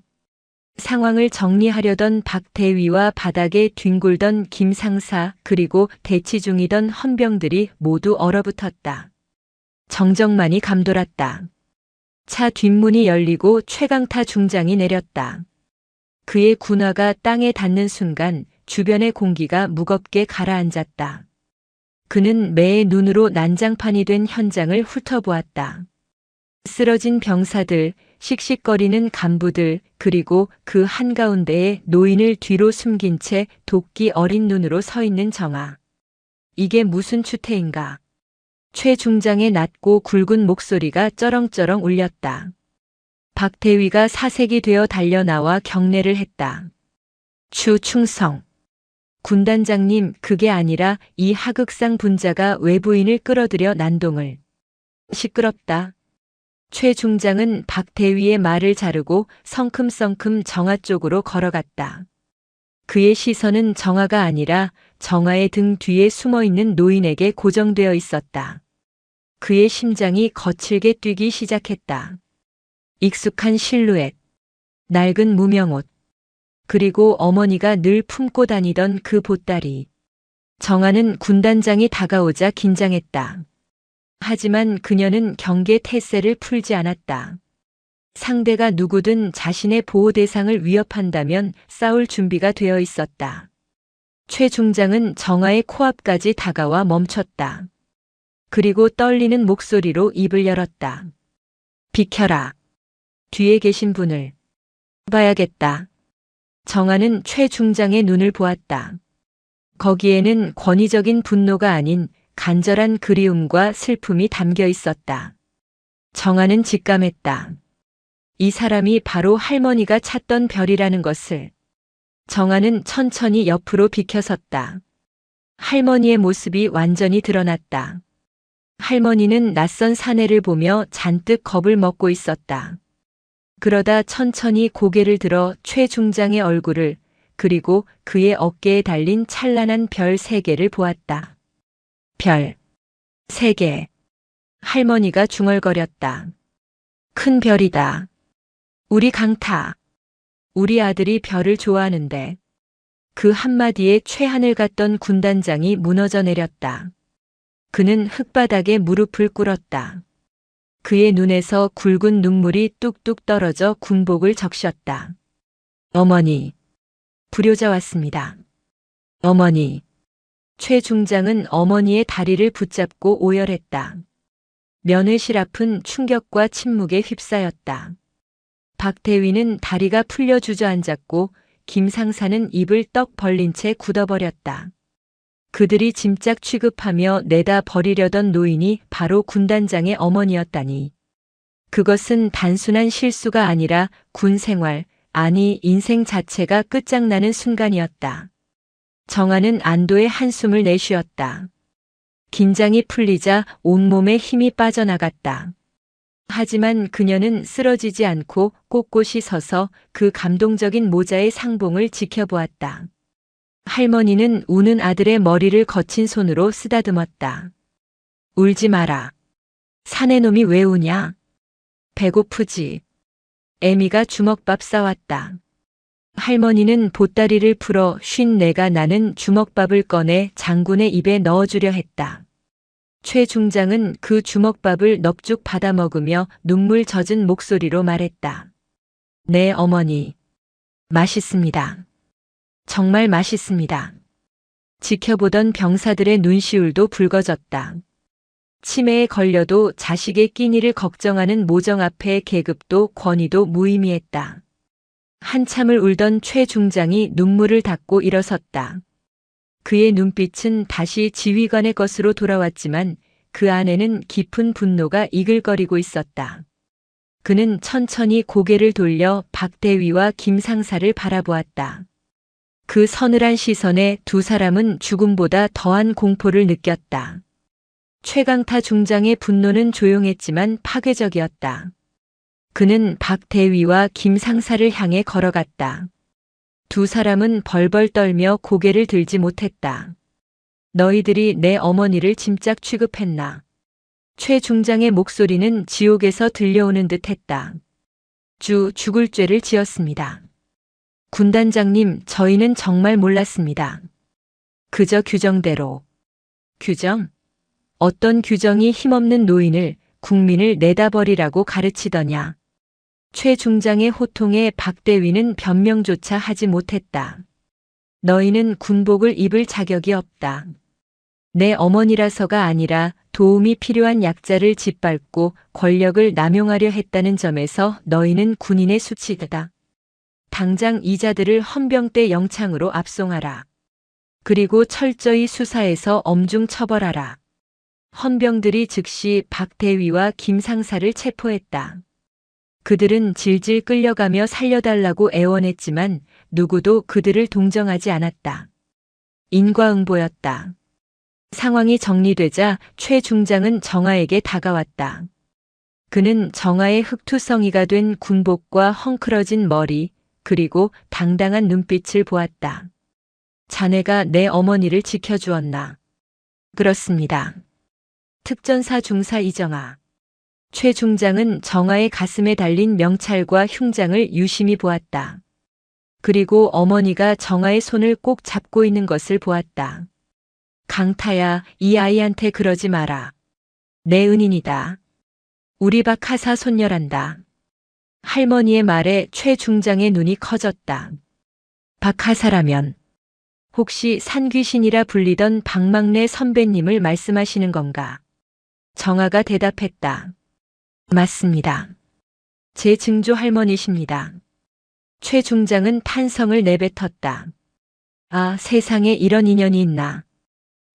상황을 정리하려던 박 대위와 바닥에 뒹굴던 김 상사 그리고 대치 중이던 헌병들이 모두 얼어붙었다. 정정만이 감돌았다. 차 뒷문이 열리고 최강타 중장이 내렸다. 그의 군화가 땅에 닿는 순간 주변의 공기가 무겁게 가라앉았다. 그는 매의 눈으로 난장판이 된 현장을 훑어보았다. 쓰러진 병사들, 씩씩거리는 간부들, 그리고 그 한가운데에 노인을 뒤로 숨긴 채 도끼 어린 눈으로 서 있는 정화. 이게 무슨 추태인가? 최 중장의 낮고 굵은 목소리가 쩌렁쩌렁 울렸다. 박 대위가 사색이 되어 달려나와 경례를 했다. 추 충성. 군단장님, 그게 아니라 이 하극상 분자가 외부인을 끌어들여 난동을. 시끄럽다. 최 중장은 박 대위의 말을 자르고 성큼성큼 정화 쪽으로 걸어갔다. 그의 시선은 정화가 아니라 정화의 등 뒤에 숨어있는 노인에게 고정되어 있었다. 그의 심장이 거칠게 뛰기 시작했다. 익숙한 실루엣, 낡은 무명옷, 그리고 어머니가 늘 품고 다니던 그 보따리. 정화는 군단장이 다가오자 긴장했다. 하지만 그녀는 경계 태세를 풀지 않았다. 상대가 누구든 자신의 보호 대상을 위협한다면 싸울 준비가 되어 있었다. 최 중장은 정아의 코앞까지 다가와 멈췄다. 그리고 떨리는 목소리로 입을 열었다. 비켜라. 뒤에 계신 분을 봐야겠다. 정아는 최 중장의 눈을 보았다. 거기에는 권위적인 분노가 아닌 간절한 그리움과 슬픔이 담겨 있었다. 정아는 직감했다. 이 사람이 바로 할머니가 찾던 별이라는 것을. 정아는 천천히 옆으로 비켜섰다. 할머니의 모습이 완전히 드러났다. 할머니는 낯선 사내를 보며 잔뜩 겁을 먹고 있었다. 그러다 천천히 고개를 들어 최 중장의 얼굴을, 그리고 그의 어깨에 달린 찬란한 별 3개를 보았다. 별 3개. 할머니가 중얼거렸다. 큰 별이다. 우리 강타. 우리 아들이 별을 좋아하는데. 그 한마디에 최하늘 같던 군단장이 무너져 내렸다. 그는 흙바닥에 무릎을 꿇었다. 그의 눈에서 굵은 눈물이 뚝뚝 떨어져 군복을 적셨다. 어머니. 불효자 왔습니다. 어머니. 최 중장은 어머니의 다리를 붙잡고 오열했다. 면회실 앞은 충격과 침묵에 휩싸였다. 박대위는 다리가 풀려 주저앉았고 김상사는 입을 떡 벌린 채 굳어버렸다. 그들이 짐짝 취급하며 내다 버리려던 노인이 바로 군단장의 어머니였다니. 그것은 단순한 실수가 아니라 군 생활, 아니 인생 자체가 끝장나는 순간이었다. 정아는 안도의 한숨을 내쉬었다. 긴장이 풀리자 온몸에 힘이 빠져나갔다. 하지만 그녀는 쓰러지지 않고 꼿꼿이 서서 그 감동적인 모자의 상봉을 지켜보았다. 할머니는 우는 아들의 머리를 거친 손으로 쓰다듬었다. 울지 마라. 사내놈이 왜 우냐? 배고프지. 애미가 주먹밥 싸왔다. 할머니는 보따리를 풀어 54가 나는 주먹밥을 꺼내 장군의 입에 넣어주려 했다. 최 중장은 그 주먹밥을 넙죽 받아 먹으며 눈물 젖은 목소리로 말했다. 네, 어머니. 맛있습니다. 정말 맛있습니다. 지켜보던 병사들의 눈시울도 붉어졌다. 치매에 걸려도 자식의 끼니를 걱정하는 모정 앞에 계급도 권위도 무의미했다. 한참을 울던 최 중장이 눈물을 닦고 일어섰다. 그의 눈빛은 다시 지휘관의 것으로 돌아왔지만 그 안에는 깊은 분노가 이글거리고 있었다. 그는 천천히 고개를 돌려 박대위와 김상사를 바라보았다. 그 서늘한 시선에 두 사람은 죽음보다 더한 공포를 느꼈다. 최강타 중장의 분노는 조용했지만 파괴적이었다. 그는 박대위와 김상사를 향해 걸어갔다. 두 사람은 벌벌 떨며 고개를 들지 못했다. 너희들이 내 어머니를 짐짝 취급했나? 최 중장의 목소리는 지옥에서 들려오는 듯했다. 죽을 죄를 지었습니다. 군단장님, 저희는 정말 몰랐습니다. 그저 규정대로. 규정? 어떤 규정이 힘없는 노인을, 국민을 내다버리라고 가르치더냐? 최 중장의 호통에 박대위는 변명조차 하지 못했다. 너희는 군복을 입을 자격이 없다. 내 어머니라서가 아니라 도움이 필요한 약자를 짓밟고 권력을 남용하려 했다는 점에서 너희는 군인의 수치다. 당장 이자들을 헌병대 영창으로 압송하라. 그리고 철저히 수사해서 엄중 처벌하라. 헌병들이 즉시 박대위와 김상사를 체포했다. 그들은 질질 끌려가며 살려달라고 애원했지만 누구도 그들을 동정하지 않았다. 인과응보였다. 상황이 정리되자 최 중장은 정아에게 다가왔다. 그는 정아의 흑투성이가 된 군복과 헝클어진 머리, 그리고 당당한 눈빛을 보았다. 자네가 내 어머니를 지켜주었나? 그렇습니다. 특전사 중사 이정아. 최 중장은 정아의 가슴에 달린 명찰과 흉장을 유심히 보았다. 그리고 어머니가 정아의 손을 꼭 잡고 있는 것을 보았다. 강타야, 이 아이한테 그러지 마라. 내 은인이다. 우리 박 하사 손녀란다. 할머니의 말에 최 중장의 눈이 커졌다. 박하사라면 혹시 산귀신이라 불리던 박막내 선배님을 말씀하시는 건가? 정아가 대답했다. 맞습니다. 제 증조 할머니십니다. 최 중장은 탄성을 내뱉었다. 아, 세상에 이런 인연이 있나.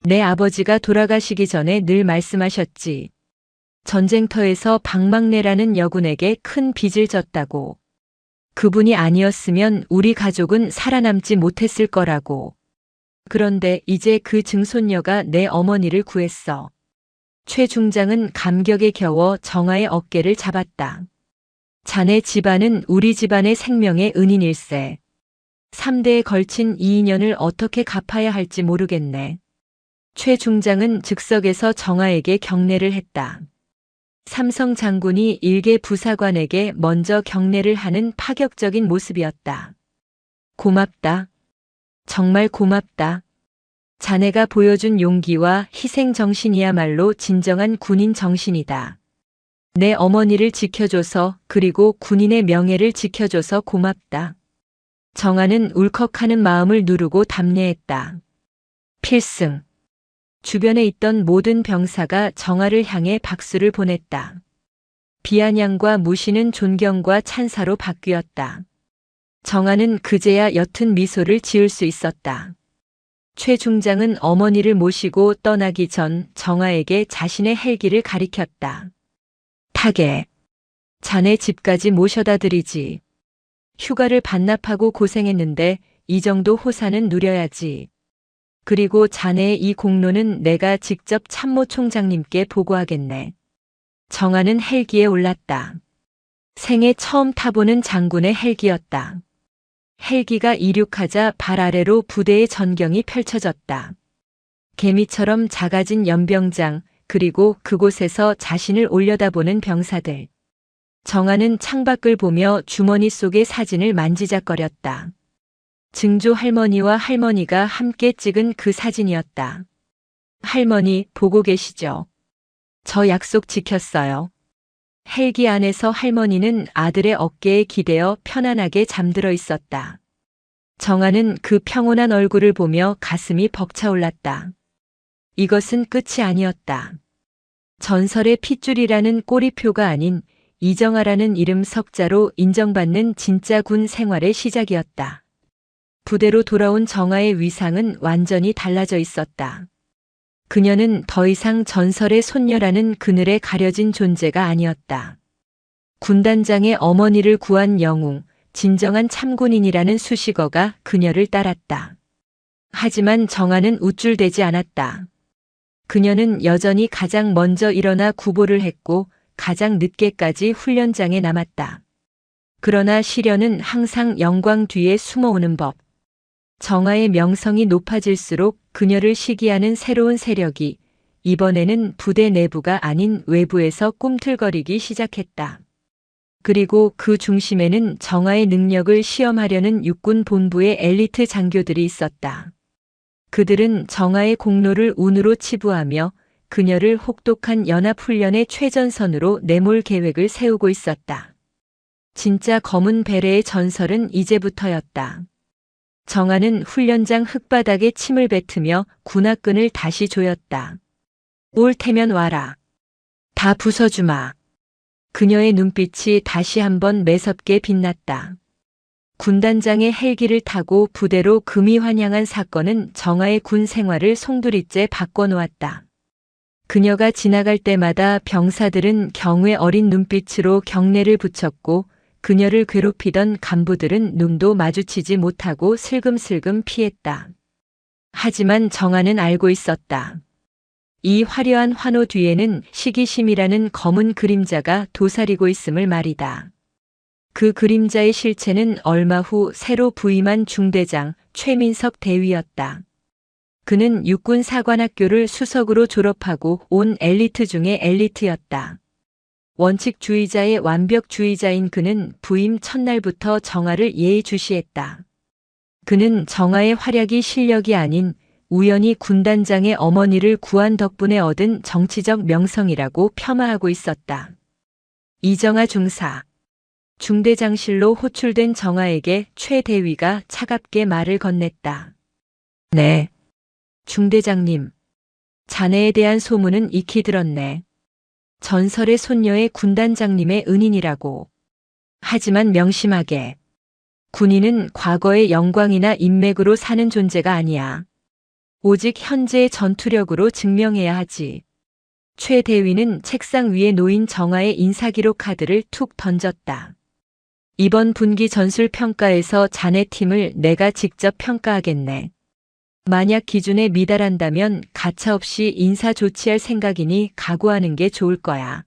내 아버지가 돌아가시기 전에 늘 말씀하셨지. 전쟁터에서 박막내라는 여군에게 큰 빚을 졌다고. 그분이 아니었으면 우리 가족은 살아남지 못했을 거라고. 그런데 이제 그 증손녀가 내 어머니를 구했어. 최 중장은 감격에 겨워 정아의 어깨를 잡았다. 자네 집안은 우리 집안의 생명의 은인일세. 3대에 걸친 이 인연을 어떻게 갚아야 할지 모르겠네. 최 중장은 즉석에서 정아에게 경례를 했다. 삼성 장군이 일개 부사관에게 먼저 경례를 하는 파격적인 모습이었다. 고맙다. 정말 고맙다. 자네가 보여준 용기와 희생 정신이야말로 진정한 군인 정신이다. 내 어머니를 지켜줘서 그리고 군인의 명예를 지켜줘서 고맙다. 정아는 울컥하는 마음을 누르고 답례했다. 필승. 주변에 있던 모든 병사가 정아를 향해 박수를 보냈다. 비아냥과 무시는 존경과 찬사로 바뀌었다. 정아는 그제야 옅은 미소를 지을 수 있었다. 최 중장은 어머니를 모시고 떠나기 전 정아에게 자신의 헬기를 가리켰다. 타게. 자네 집까지 모셔다 드리지. 휴가를 반납하고 고생했는데 이 정도 호사는 누려야지. 그리고 자네의 이 공로는 내가 직접 참모총장님께 보고하겠네. 정아는 헬기에 올랐다. 생애 처음 타보는 장군의 헬기였다. 헬기가 이륙하자 발 아래로 부대의 전경이 펼쳐졌다. 개미처럼 작아진 연병장, 그리고 그곳에서 자신을 올려다보는 병사들. 정아는 창밖을 보며 주머니 속의 사진을 만지작거렸다. 증조 할머니와 할머니가 함께 찍은 그 사진이었다. 할머니, 보고 계시죠? 저 약속 지켰어요. 헬기 안에서 할머니는 아들의 어깨에 기대어 편안하게 잠들어 있었다. 정아는 그 평온한 얼굴을 보며 가슴이 벅차올랐다. 이것은 끝이 아니었다. 전설의 핏줄이라는 꼬리표가 아닌 이정아라는 이름 석자로 인정받는 진짜 군 생활의 시작이었다. 부대로 돌아온 정아의 위상은 완전히 달라져 있었다. 그녀는 더 이상 전설의 손녀라는 그늘에 가려진 존재가 아니었다. 군단장의 어머니를 구한 영웅, 진정한 참군인이라는 수식어가 그녀를 따랐다. 하지만 정아는 우쭐대지 않았다. 그녀는 여전히 가장 먼저 일어나 구보를 했고 가장 늦게까지 훈련장에 남았다. 그러나 시련은 항상 영광 뒤에 숨어오는 법. 정아의 명성이 높아질수록 그녀를 시기하는 새로운 세력이 이번에는 부대 내부가 아닌 외부에서 꿈틀거리기 시작했다. 그리고 그 중심에는 정아의 능력을 시험하려는 육군 본부의 엘리트 장교들이 있었다. 그들은 정아의 공로를 운으로 치부하며 그녀를 혹독한 연합훈련의 최전선으로 내몰 계획을 세우고 있었다. 진짜 검은 베레의 전설은 이제부터였다. 정아는 훈련장 흙바닥에 침을 뱉으며 군화끈을 다시 조였다. 올 테면 와라. 다 부숴주마. 그녀의 눈빛이 다시 한번 매섭게 빛났다. 군단장의 헬기를 타고 부대로 금이 환영한 사건은 정아의 군 생활을 송두리째 바꿔놓았다. 그녀가 지나갈 때마다 병사들은 경외 어린 눈빛으로 경례를 붙였고 그녀를 괴롭히던 간부들은 눈도 마주치지 못하고 슬금슬금 피했다. 하지만 정아는 알고 있었다. 이 화려한 환호 뒤에는 시기심이라는 검은 그림자가 도사리고 있음을 말이다. 그 그림자의 실체는 얼마 후 새로 부임한 중대장 최민석 대위였다. 그는 육군사관학교를 수석으로 졸업하고 온 엘리트 중의 엘리트였다. 원칙주의자의 완벽주의자인 그는 부임 첫날부터 정아를 예의주시했다. 그는 정아의 활약이 실력이 아닌 우연히 군단장의 어머니를 구한 덕분에 얻은 정치적 명성이라고 폄하하고 있었다. 이정아 중사. 중대장실로 호출된 정아에게 최 대위가 차갑게 말을 건넸다. 네. 중대장님. 자네에 대한 소문은 익히 들었네. 전설의 손녀의 군단장님의 은인이라고. 하지만 명심하게. 군인은 과거의 영광이나 인맥으로 사는 존재가 아니야. 오직 현재의 전투력으로 증명해야 하지. 최 대위는 책상 위에 놓인 정아의 인사기록 카드를 툭 던졌다. 이번 분기 전술 평가에서 자네 팀을 내가 직접 평가하겠네. 만약 기준에 미달한다면 가차없이 인사 조치할 생각이니 각오하는 게 좋을 거야.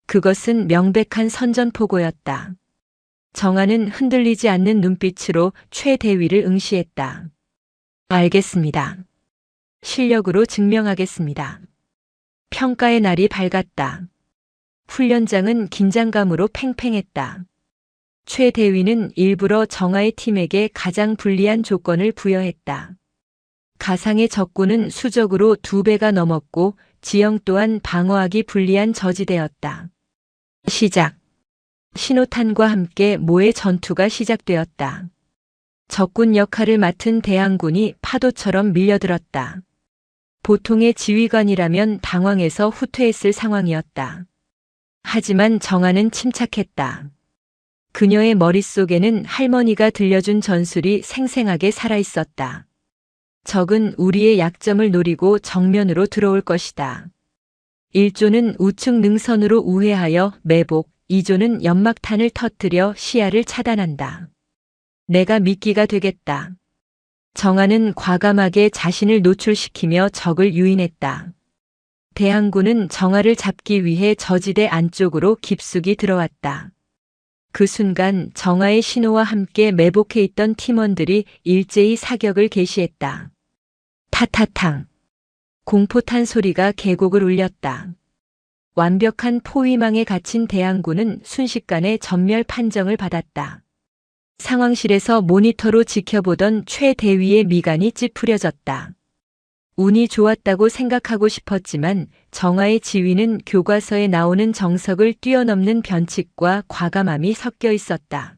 그것은 명백한 선전포고였다. 정아는 흔들리지 않는 눈빛으로 최 대위를 응시했다. 알겠습니다. 실력으로 증명하겠습니다. 평가의 날이 밝았다. 훈련장은 긴장감으로 팽팽했다. 최 대위는 일부러 정아의 팀에게 가장 불리한 조건을 부여했다. 가상의 적군은 수적으로 2배가 넘었고 지형 또한 방어하기 불리한 저지대였다. 시작. 신호탄과 함께 모의 전투가 시작되었다. 적군 역할을 맡은 대항군이 파도처럼 밀려들었다. 보통의 지휘관이라면 당황해서 후퇴했을 상황이었다. 하지만 정아는 침착했다. 그녀의 머릿속에는 할머니가 들려준 전술이 생생하게 살아있었다. 적은 우리의 약점을 노리고 정면으로 들어올 것이다. 1조는 우측 능선으로 우회하여 매복, 2조는 연막탄을 터뜨려 시야를 차단한다. 내가 미끼가 되겠다. 정아는 과감하게 자신을 노출시키며 적을 유인했다. 대항군은 정아를 잡기 위해 저지대 안쪽으로 깊숙이 들어왔다. 그 순간 정아의 신호와 함께 매복해 있던 팀원들이 일제히 사격을 개시했다. 타타탕. 공포탄 소리가 계곡을 울렸다. 완벽한 포위망에 갇힌 대항군은 순식간에 전멸 판정을 받았다. 상황실에서 모니터로 지켜보던 최 대위의 미간이 찌푸려졌다. 운이 좋았다고 생각하고 싶었지만 정아의 지휘는 교과서에 나오는 정석을 뛰어넘는 변칙과 과감함이 섞여 있었다.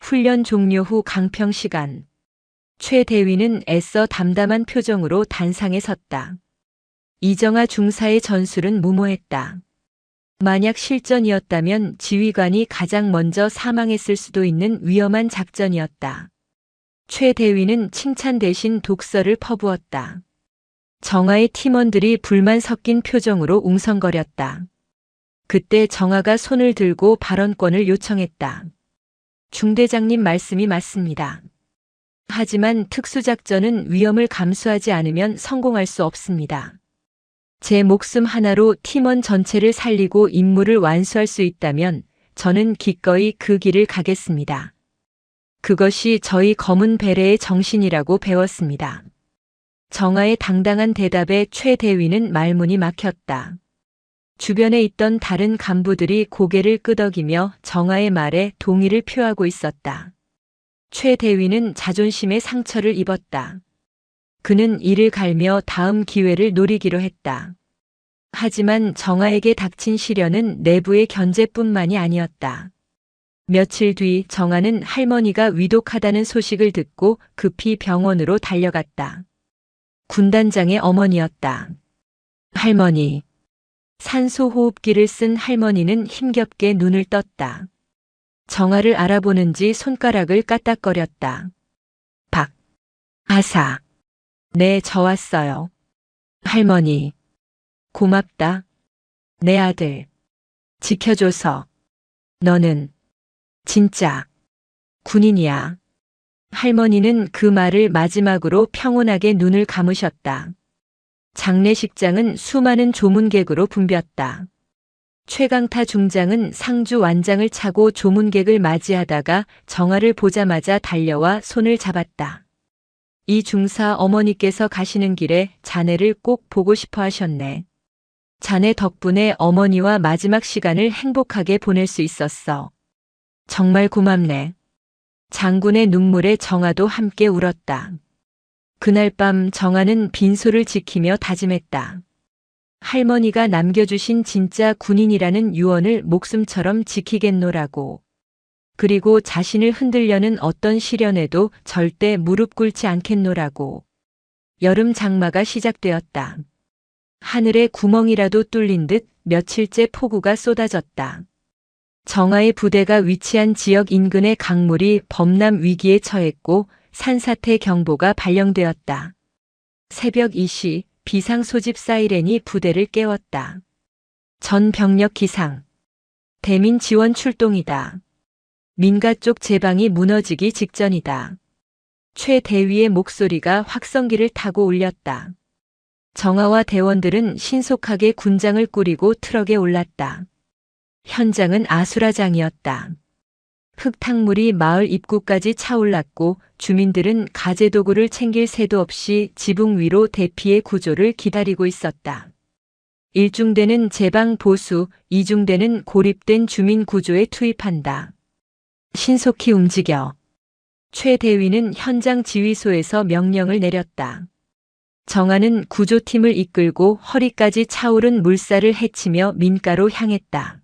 훈련 종료 후 강평 시간. 최 대위는 애써 담담한 표정으로 단상에 섰다. 이정아 중사의 전술은 무모했다. 만약 실전이었다면 지휘관이 가장 먼저 사망했을 수도 있는 위험한 작전이었다. 최 대위는 칭찬 대신 독설을 퍼부었다. 정아의 팀원들이 불만 섞인 표정으로 웅성거렸다. 그때 정아가 손을 들고 발언권을 요청했다. 중대장님 말씀이 맞습니다. 하지만 특수작전은 위험을 감수하지 않으면 성공할 수 없습니다. 제 목숨 하나로 팀원 전체를 살리고 임무를 완수할 수 있다면 저는 기꺼이 그 길을 가겠습니다. 그것이 저희 검은 베레의 정신이라고 배웠습니다. 정아의 당당한 대답에 최 대위는 말문이 막혔다. 주변에 있던 다른 간부들이 고개를 끄덕이며 정아의 말에 동의를 표하고 있었다. 최 대위는 자존심의 상처를 입었다. 그는 이를 갈며 다음 기회를 노리기로 했다. 하지만 정아에게 닥친 시련은 내부의 견제뿐만이 아니었다. 며칠 뒤 정아는 할머니가 위독하다는 소식을 듣고 급히 병원으로 달려갔다. 군단장의 어머니였다. 할머니. 산소호흡기를 쓴 할머니는 힘겹게 눈을 떴다. 정아를 알아보는지 손가락을 까딱거렸다. 박. 아사. 네, 저 왔어요. 할머니. 고맙다. 내 아들. 지켜줘서. 너는 진짜 군인이야. 할머니는 그 말을 마지막으로 평온하게 눈을 감으셨다. 장례식장은 수많은 조문객으로 붐볐다. 최강타 중장은 상주 완장을 차고 조문객을 맞이하다가 정아를 보자마자 달려와 손을 잡았다. 이 중사 어머니께서 가시는 길에 자네를 꼭 보고 싶어 하셨네. 자네 덕분에 어머니와 마지막 시간을 행복하게 보낼 수 있었어. 정말 고맙네. 장군의 눈물에 정아도 함께 울었다. 그날 밤 정아는 빈소를 지키며 다짐했다. 할머니가 남겨주신 진짜 군인이라는 유언을 목숨처럼 지키겠노라고. 그리고 자신을 흔들려는 어떤 시련에도 절대 무릎 꿇지 않겠노라고. 여름 장마가 시작되었다. 하늘에 구멍이라도 뚫린 듯 며칠째 폭우가 쏟아졌다. 정아의 부대가 위치한 지역 인근의 강물이 범람 위기에 처했고 산사태 경보가 발령되었다. 새벽 2시 비상 소집 사이렌이 부대를 깨웠다. 전 병력 기상. 대민 지원 출동이다. 민가 쪽 제방이 무너지기 직전이다. 최 대위의 목소리가 확성기를 타고 울렸다. 정아와 대원들은 신속하게 군장을 꾸리고 트럭에 올랐다. 현장은 아수라장이었다. 흙탕물이 마을 입구까지 차올랐고 주민들은 가재도구를 챙길 새도 없이 지붕 위로 대피의 구조를 기다리고 있었다. 1중대는 제방 보수, 2중대는 고립된 주민 구조에 투입한다. 신속히 움직여. 최 대위는 현장 지휘소에서 명령을 내렸다. 정아는 구조팀을 이끌고 허리까지 차오른 물살을 헤치며 민가로 향했다.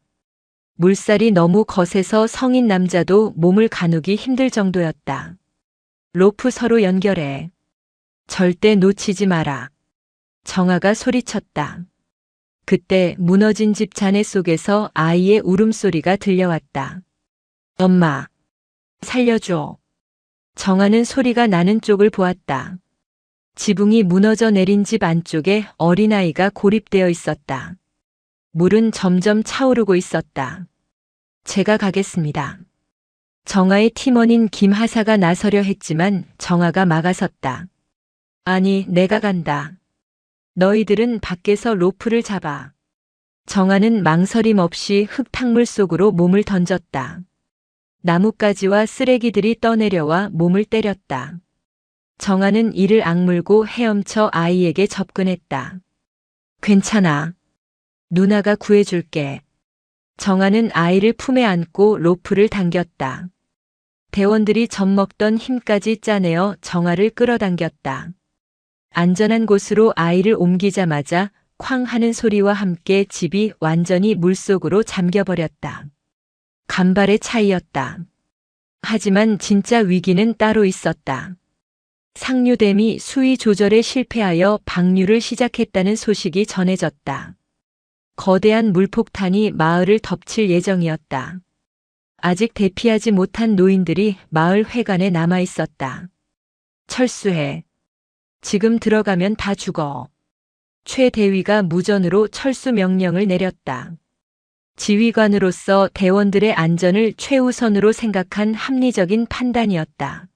물살이 너무 거세서 성인 남자도 몸을 가누기 힘들 정도였다. 로프 서로 연결해. 절대 놓치지 마라. 정아가 소리쳤다. 그때 무너진 집 잔해 속에서 아이의 울음소리가 들려왔다. 엄마, 살려줘. 정아는 소리가 나는 쪽을 보았다. 지붕이 무너져 내린 집 안쪽에 어린아이가 고립되어 있었다. 물은 점점 차오르고 있었다. 제가 가겠습니다. 정아의 팀원인 김하사가 나서려 했지만 정아가 막아섰다. 아니, 내가 간다. 너희들은 밖에서 로프를 잡아. 정아는 망설임 없이 흙탕물 속으로 몸을 던졌다. 나뭇가지와 쓰레기들이 떠내려와 몸을 때렸다. 정아는 이를 악물고 헤엄쳐 아이에게 접근했다. 괜찮아. 누나가 구해줄게. 정아는 아이를 품에 안고 로프를 당겼다. 대원들이 젖먹던 힘까지 짜내어 정아를 끌어당겼다. 안전한 곳으로 아이를 옮기자마자 쾅 하는 소리와 함께 집이 완전히 물속으로 잠겨버렸다. 간발의 차이였다. 하지만 진짜 위기는 따로 있었다. 상류댐이 수위 조절에 실패하여 방류를 시작했다는 소식이 전해졌다. 거대한 물폭탄이 마을을 덮칠 예정이었다. 아직 대피하지 못한 노인들이 마을 회관에 남아 있었다. 철수해. 지금 들어가면 다 죽어. 최 대위가 무전으로 철수 명령을 내렸다. 지휘관으로서 대원들의 안전을 최우선으로 생각한 합리적인 판단이었다.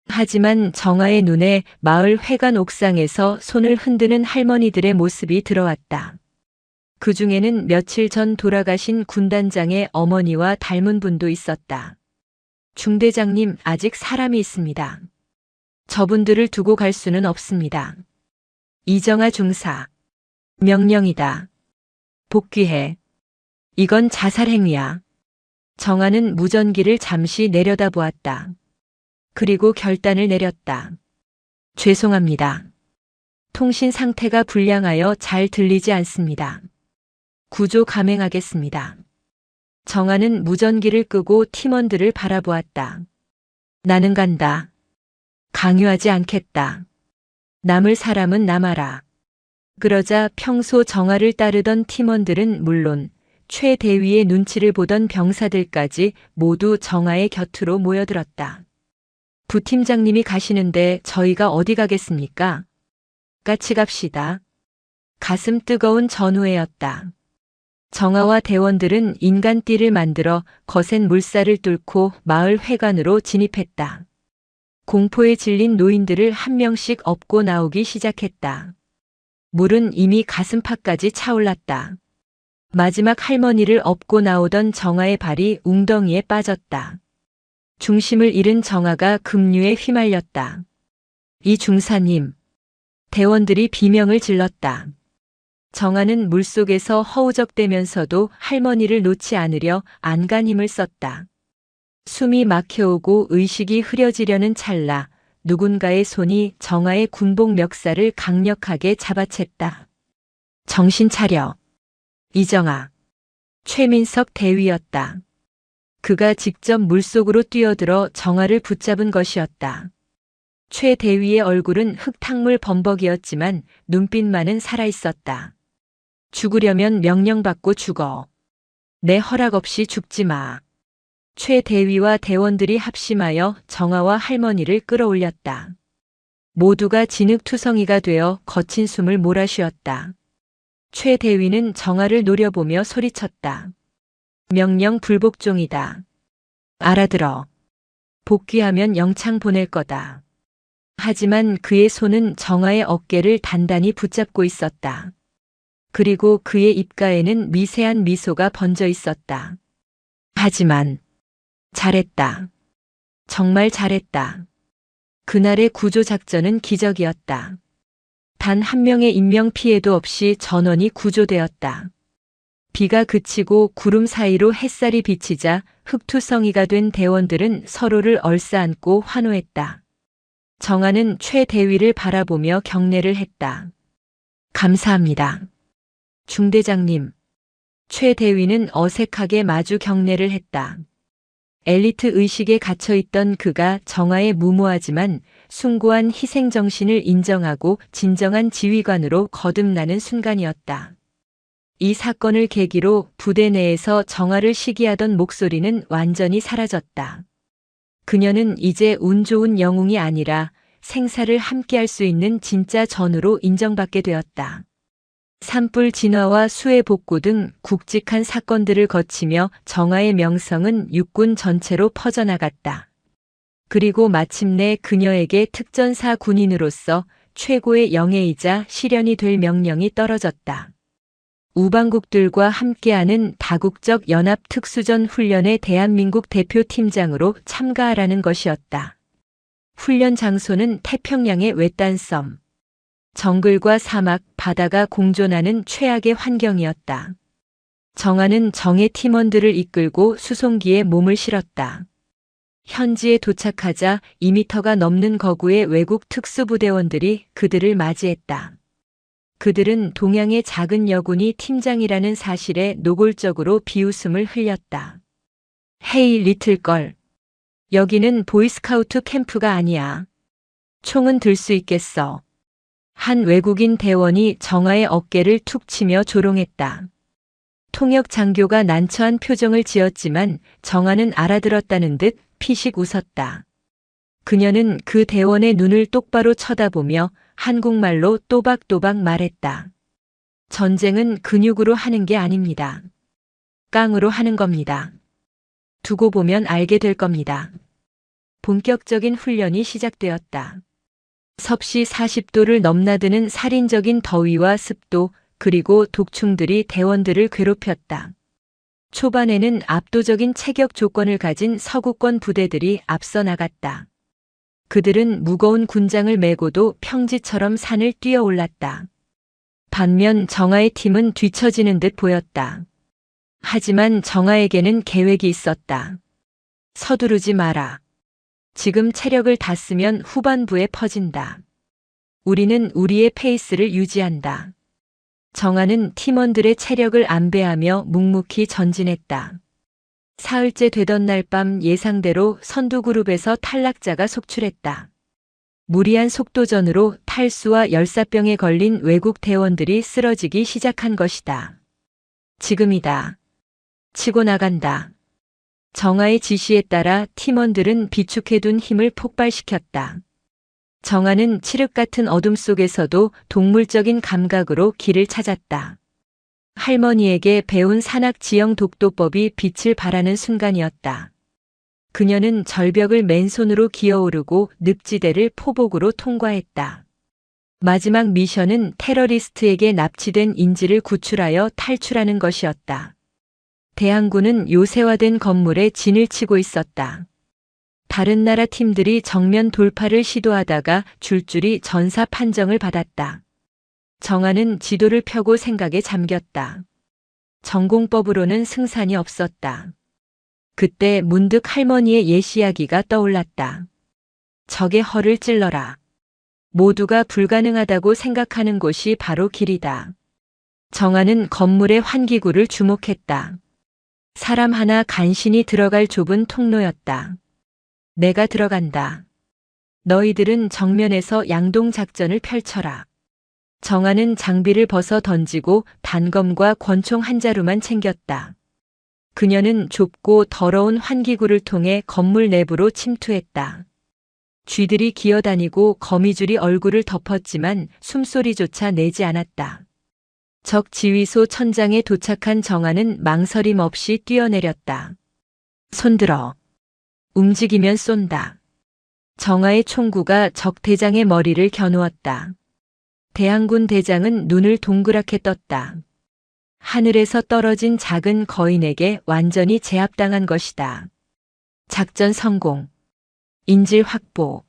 하지만 정아의 눈에 마을 회관 옥상에서 손을 흔드는 할머니들의 모습이 들어왔다. 그 중에는 며칠 전 돌아가신 군단장의 어머니와 닮은 분도 있었다. 중대장님, 아직 사람이 있습니다. 저분들을 두고 갈 수는 없습니다. 이정아 중사. 명령이다. 복귀해. 이건 자살 행위야. 정아는 무전기를 잠시 내려다보았다. 그리고 결단을 내렸다. 죄송합니다. 통신 상태가 불량하여 잘 들리지 않습니다. 구조 감행하겠습니다. 정아는 무전기를 끄고 팀원들을 바라보았다. 나는 간다. 강요하지 않겠다. 남을 사람은 남아라. 그러자 평소 정아를 따르던 팀원들은 물론 최 대위의 눈치를 보던 병사들까지 모두 정아의 곁으로 모여들었다. 부팀장님이 가시는데 저희가 어디 가겠습니까? 같이 갑시다. 가슴 뜨거운 전후회였다. 정아와 대원들은 인간띠를 만들어 거센 물살을 뚫고 마을 회관으로 진입했다. 공포에 질린 노인들을 한 명씩 업고 나오기 시작했다. 물은 이미 가슴팍까지 차올랐다. 마지막 할머니를 업고 나오던 정아의 발이 웅덩이에 빠졌다. 중심을 잃은 정아가 급류에 휘말렸다. 이 중사님. 대원들이 비명을 질렀다. 정아는 물속에서 허우적대면서도 할머니를 놓지 않으려 안간 힘을 썼다. 숨이 막혀오고 의식이 흐려지려는 찰나 누군가의 손이 정아의 군복 멱살을 강력하게 잡아챘다. 정신 차려. 이정아. 최민석 대위였다. 그가 직접 물속으로 뛰어들어 정아를 붙잡은 것이었다. 최 대위의 얼굴은 흙탕물 범벅이었지만 눈빛만은 살아있었다. 죽으려면 명령받고 죽어. 내 허락 없이 죽지 마. 최 대위와 대원들이 합심하여 정아와 할머니를 끌어올렸다. 모두가 진흙투성이가 되어 거친 숨을 몰아쉬었다. 최 대위는 정아를 노려보며 소리쳤다. 명령 불복종이다. 알아들어. 복귀하면 영창 보낼 거다. 하지만 그의 손은 정아의 어깨를 단단히 붙잡고 있었다. 그리고 그의 입가에는 미세한 미소가 번져 있었다. 하지만 잘했다. 정말 잘했다. 그날의 구조작전은 기적이었다. 단 한 명의 인명 피해도 없이 전원이 구조되었다. 비가 그치고 구름 사이로 햇살이 비치자 흙투성이가 된 대원들은 서로를 얼싸안고 환호했다. 정아는 최 대위를 바라보며 경례를 했다. 감사합니다. 중대장님. 최 대위는 어색하게 마주 경례를 했다. 엘리트 의식에 갇혀있던 그가 정아의 무모하지만 숭고한 희생정신을 인정하고 진정한 지휘관으로 거듭나는 순간이었다. 이 사건을 계기로 부대 내에서 정아를 시기하던 목소리는 완전히 사라졌다. 그녀는 이제 운 좋은 영웅이 아니라 생사를 함께할 수 있는 진짜 전우로 인정받게 되었다. 산불 진화와 수해 복구 등 굵직한 사건들을 거치며 정아의 명성은 육군 전체로 퍼져나갔다. 그리고 마침내 그녀에게 특전사 군인으로서 최고의 영예이자 실현이 될 명령이 떨어졌다. 우방국들과 함께하는 다국적 연합 특수전 훈련의 대한민국 대표팀장으로 참가하라는 것이었다. 훈련 장소는 태평양의 외딴섬. 정글과 사막, 바다가 공존하는 최악의 환경이었다. 정아는 정예 팀원들을 이끌고 수송기에 몸을 실었다. 현지에 도착하자 2미터가 넘는 거구의 외국 특수부대원들이 그들을 맞이했다. 그들은 동양의 작은 여군이 팀장이라는 사실에 노골적으로 비웃음을 흘렸다. 헤이 리틀걸. 여기는 보이스카우트 캠프가 아니야. 총은 들 수 있겠어. 한 외국인 대원이 정아의 어깨를 툭 치며 조롱했다. 통역 장교가 난처한 표정을 지었지만 정아는 알아들었다는 듯 피식 웃었다. 그녀는 그 대원의 눈을 똑바로 쳐다보며 한국말로 또박또박 말했다. 전쟁은 근육으로 하는 게 아닙니다. 깡으로 하는 겁니다. 두고 보면 알게 될 겁니다. 본격적인 훈련이 시작되었다. 섭씨 40도를 넘나드는 살인적인 더위와 습도, 그리고 독충들이 대원들을 괴롭혔다. 초반에는 압도적인 체격 조건을 가진 서구권 부대들이 앞서 나갔다. 그들은 무거운 군장을 메고도 평지처럼 산을 뛰어 올랐다. 반면 정아의 팀은 뒤처지는 듯 보였다. 하지만 정아에게는 계획이 있었다. 서두르지 마라. 지금 체력을 다 쓰면 후반부에 퍼진다. 우리는 우리의 페이스를 유지한다. 정아는 팀원들의 체력을 안배하며 묵묵히 전진했다. 사흘째 되던 날 밤 예상대로 선두그룹에서 탈락자가 속출했다. 무리한 속도전으로 탈수와 열사병에 걸린 외국 대원들이 쓰러지기 시작한 것이다. 지금이다. 치고 나간다. 정아의 지시에 따라 팀원들은 비축해둔 힘을 폭발시켰다. 정아는 칠흑 같은 어둠 속에서도 동물적인 감각으로 길을 찾았다. 할머니에게 배운 산악 지형 독도법이 빛을 발하는 순간이었다. 그녀는 절벽을 맨손으로 기어오르고 늪지대를 포복으로 통과했다. 마지막 미션은 테러리스트에게 납치된 인지를 구출하여 탈출하는 것이었다. 대항군은 요새화된 건물에 진을 치고 있었다. 다른 나라 팀들이 정면 돌파를 시도하다가 줄줄이 전사 판정을 받았다. 정아는 지도를 펴고 생각에 잠겼다. 전공법으로는 승산이 없었다. 그때 문득 할머니의 옛 이야기가 떠올랐다. 적의 허를 찔러라. 모두가 불가능하다고 생각하는 곳이 바로 길이다. 정아는 건물의 환기구를 주목했다. 사람 하나 간신히 들어갈 좁은 통로였다. 내가 들어간다. 너희들은 정면에서 양동 작전을 펼쳐라. 정아는 장비를 벗어 던지고 단검과 권총 한 자루만 챙겼다. 그녀는 좁고 더러운 환기구를 통해 건물 내부로 침투했다. 쥐들이 기어다니고 거미줄이 얼굴을 덮었지만 숨소리조차 내지 않았다. 적 지휘소 천장에 도착한 정아는 망설임 없이 뛰어내렸다. 손들어. 움직이면 쏜다. 정아의 총구가 적 대장의 머리를 겨누었다. 대항군 대장은 눈을 동그랗게 떴다. 하늘에서 떨어진 작은 거인에게 완전히 제압당한 것이다. 작전 성공. 인질 확보.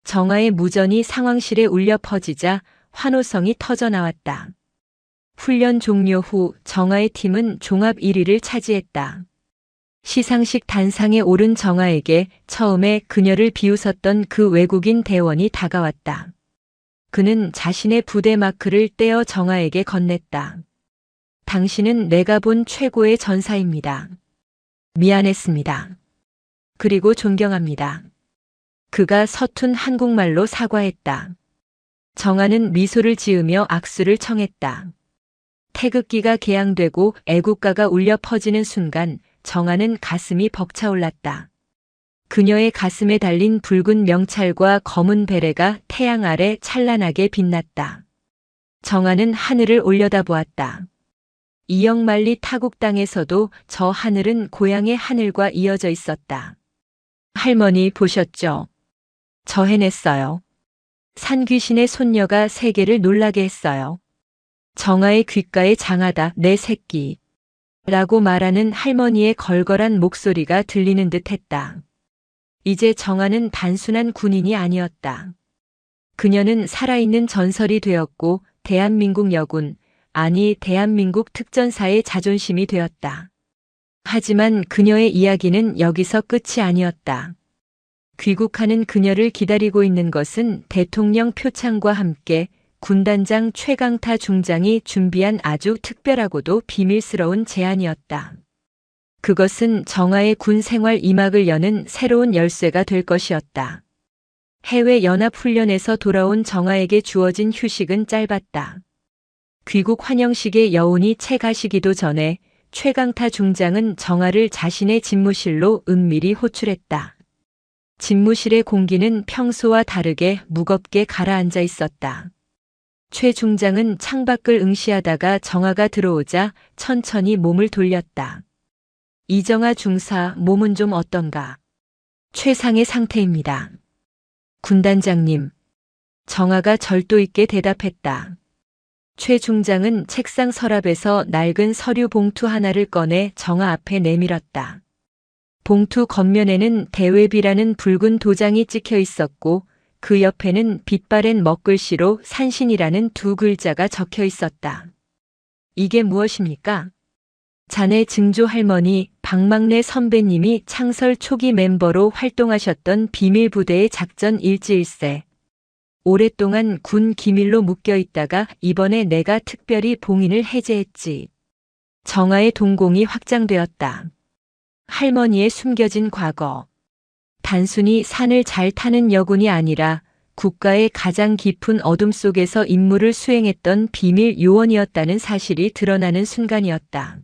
정아의 무전이 상황실에 울려 퍼지자 환호성이 터져나왔다. 훈련 종료 후 정아의 팀은 종합 1위를 차지했다. 시상식 단상에 오른 정아에게 처음에 그녀를 비웃었던 그 외국인 대원이 다가왔다. 그는 자신의 부대 마크를 떼어 정아에게 건넸다. 당신은 내가 본 최고의 전사입니다. 미안했습니다. 그리고 존경합니다. 그가 서툰 한국말로 사과했다. 정아는 미소를 지으며 악수를 청했다. 태극기가 개양되고 애국가가 울려 퍼지는 순간 정아는 가슴이 벅차올랐다. 그녀의 가슴에 달린 붉은 명찰과 검은 베레가 태양 아래 찬란하게 빛났다. 정아는 하늘을 올려다보았다. 이영만리 타국 땅에서도 저 하늘은 고향의 하늘과 이어져 있었다. 할머니 보셨죠? 저 해냈어요. 산귀신의 손녀가 세계를 놀라게 했어요. 정아의 귓가에 장하다 내 새끼 라고 말하는 할머니의 걸걸한 목소리가 들리는 듯 했다. 이제 정아는 단순한 군인이 아니었다. 그녀는 살아있는 전설이 되었고 대한민국 여군, 아니 대한민국 특전사의 자존심이 되었다. 하지만 그녀의 이야기는 여기서 끝이 아니었다. 귀국하는 그녀를 기다리고 있는 것은 대통령 표창과 함께 군단장 최강타 중장이 준비한 아주 특별하고도 비밀스러운 제안이었다. 그것은 정아의 군 생활 2막을 여는 새로운 열쇠가 될 것이었다. 해외 연합훈련에서 돌아온 정아에게 주어진 휴식은 짧았다. 귀국 환영식의 여운이 채 가시기도 전에 최강타 중장은 정아를 자신의 집무실로 은밀히 호출했다. 집무실의 공기는 평소와 다르게 무겁게 가라앉아 있었다. 최 중장은 창밖을 응시하다가 정아가 들어오자 천천히 몸을 돌렸다. 이정아 중사 몸은 좀 어떤가? 최상의 상태입니다. 군단장님. 정아가 절도 있게 대답했다. 최 중장은 책상 서랍에서 낡은 서류 봉투 하나를 꺼내 정아 앞에 내밀었다. 봉투 겉면에는 대외비라는 붉은 도장이 찍혀 있었고 그 옆에는 빛바랜 먹글씨로 산신이라는 두 글자가 적혀 있었다. 이게 무엇입니까? 자네 증조 할머니 박막래 선배님이 창설 초기 멤버로 활동하셨던 비밀부대의 작전 일지일세. 오랫동안 군 기밀로 묶여 있다가 이번에 내가 특별히 봉인을 해제했지. 정아의 동공이 확장되었다. 할머니의 숨겨진 과거. 단순히 산을 잘 타는 여군이 아니라 국가의 가장 깊은 어둠 속에서 임무를 수행했던 비밀 요원이었다는 사실이 드러나는 순간이었다.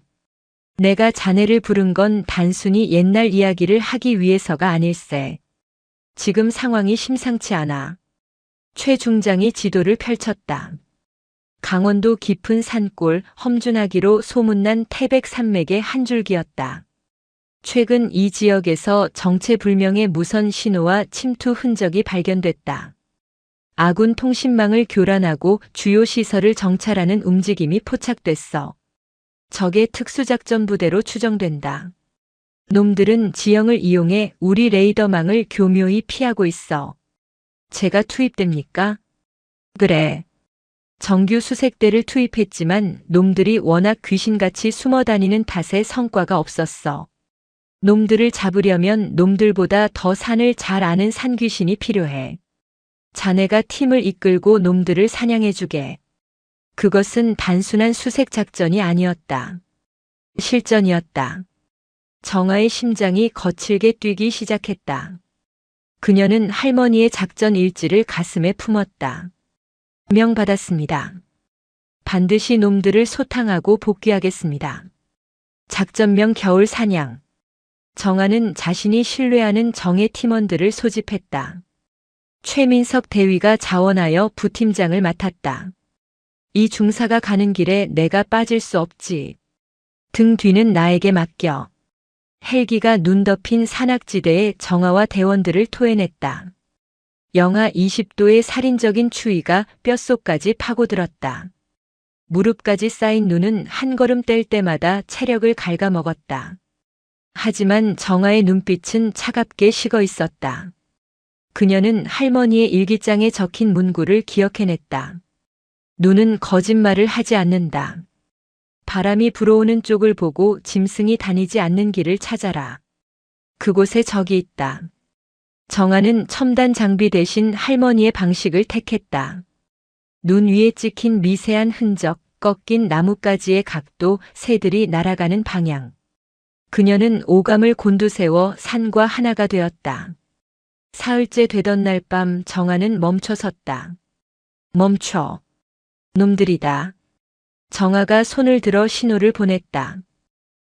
내가 자네를 부른 건 단순히 옛날 이야기를 하기 위해서가 아닐세. 지금 상황이 심상치 않아. 최 중장이 지도를 펼쳤다. 강원도 깊은 산골 험준하기로 소문난 태백 산맥의 한 줄기였다. 최근 이 지역에서 정체불명의 무선 신호와 침투 흔적이 발견됐다. 아군 통신망을 교란하고 주요 시설을 정찰하는 움직임이 포착됐어. 적의 특수작전부대로 추정된다. 놈들은 지형을 이용해 우리 레이더망을 교묘히 피하고 있어. 제가 투입됩니까? 그래. 정규 수색대를 투입했지만 놈들이 워낙 귀신같이 숨어다니는 탓에 성과가 없었어. 놈들을 잡으려면 놈들보다 더 산을 잘 아는 산귀신이 필요해. 자네가 팀을 이끌고 놈들을 사냥해주게. 그것은 단순한 수색 작전이 아니었다. 실전이었다. 정아의 심장이 거칠게 뛰기 시작했다. 그녀는 할머니의 작전 일지를 가슴에 품었다. 명받았습니다. 반드시 놈들을 소탕하고 복귀하겠습니다. 작전명 겨울 사냥. 정아는 자신이 신뢰하는 정예 팀원들을 소집했다. 최민석 대위가 자원하여 부팀장을 맡았다. 이 중사가 가는 길에 내가 빠질 수 없지. 등 뒤는 나에게 맡겨. 헬기가 눈 덮인 산악지대에 정아와 대원들을 토해냈다. 영하 20도의 살인적인 추위가 뼛속까지 파고들었다. 무릎까지 쌓인 눈은 한 걸음 뗄 때마다 체력을 갉아먹었다. 하지만 정아의 눈빛은 차갑게 식어 있었다. 그녀는 할머니의 일기장에 적힌 문구를 기억해냈다. 눈은 거짓말을 하지 않는다. 바람이 불어오는 쪽을 보고 짐승이 다니지 않는 길을 찾아라. 그곳에 적이 있다. 정아는 첨단 장비 대신 할머니의 방식을 택했다. 눈 위에 찍힌 미세한 흔적, 꺾인 나뭇가지의 각도, 새들이 날아가는 방향. 그녀는 오감을 곤두세워 산과 하나가 되었다. 사흘째 되던 날 밤 정아는 멈춰섰다. 멈춰. 놈들이다. 정아가 손을 들어 신호를 보냈다.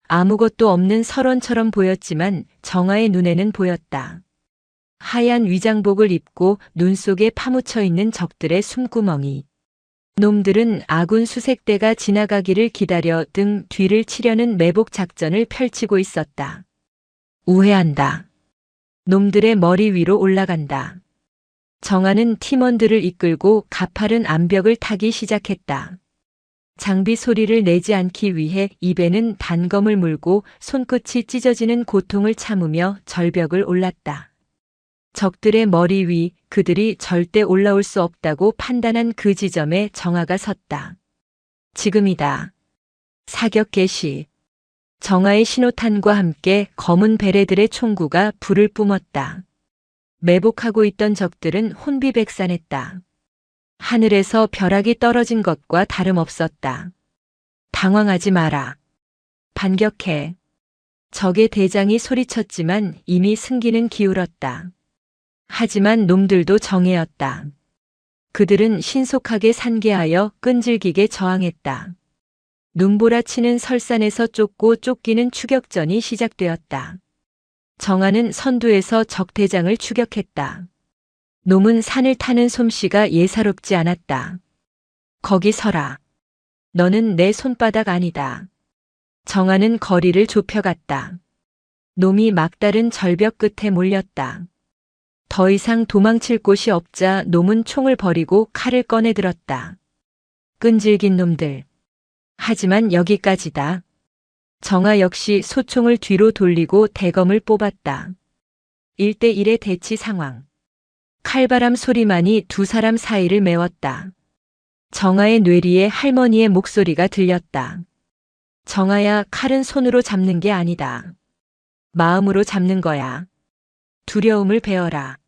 아무것도 없는 설원처럼 보였지만 정아의 눈에는 보였다. 하얀 위장복을 입고 눈 속에 파묻혀 있는 적들의 숨구멍이. 놈들은 아군 수색대가 지나가기를 기다려 등 뒤를 치려는 매복 작전을 펼치고 있었다. 우회한다. 놈들의 머리 위로 올라간다. 정아는 팀원들을 이끌고 가파른 암벽을 타기 시작했다. 장비 소리를 내지 않기 위해 입에는 단검을 물고 손끝이 찢어지는 고통을 참으며 절벽을 올랐다. 적들의 머리 위, 그들이 절대 올라올 수 없다고 판단한 그 지점에 정아가 섰다. 지금이다. 사격 개시. 정아의 신호탄과 함께 검은 베레들의 총구가 불을 뿜었다. 매복하고 있던 적들은 혼비백산했다. 하늘에서 벼락이 떨어진 것과 다름없었다. 당황하지 마라. 반격해. 적의 대장이 소리쳤지만 이미 승기는 기울었다. 하지만 놈들도 정예였다. 그들은 신속하게 산계하여 끈질기게 저항했다. 눈보라치는 설산에서 쫓고 쫓기는 추격전이 시작되었다. 정아는 선두에서 적대장을 추격했다. 놈은 산을 타는 솜씨가 예사롭지 않았다. 거기 서라. 너는 내 손바닥 아니다. 정아는 거리를 좁혀갔다. 놈이 막다른 절벽 끝에 몰렸다. 더 이상 도망칠 곳이 없자 놈은 총을 버리고 칼을 꺼내 들었다. 끈질긴 놈들. 하지만 여기까지다. 정아 역시 소총을 뒤로 돌리고 대검을 뽑았다. 1대1의 대치 상황. 칼바람 소리만이 두 사람 사이를 메웠다. 정아의 뇌리에 할머니의 목소리가 들렸다. 정아야, 칼은 손으로 잡는 게 아니다. 마음으로 잡는 거야. 두려움을 베어라.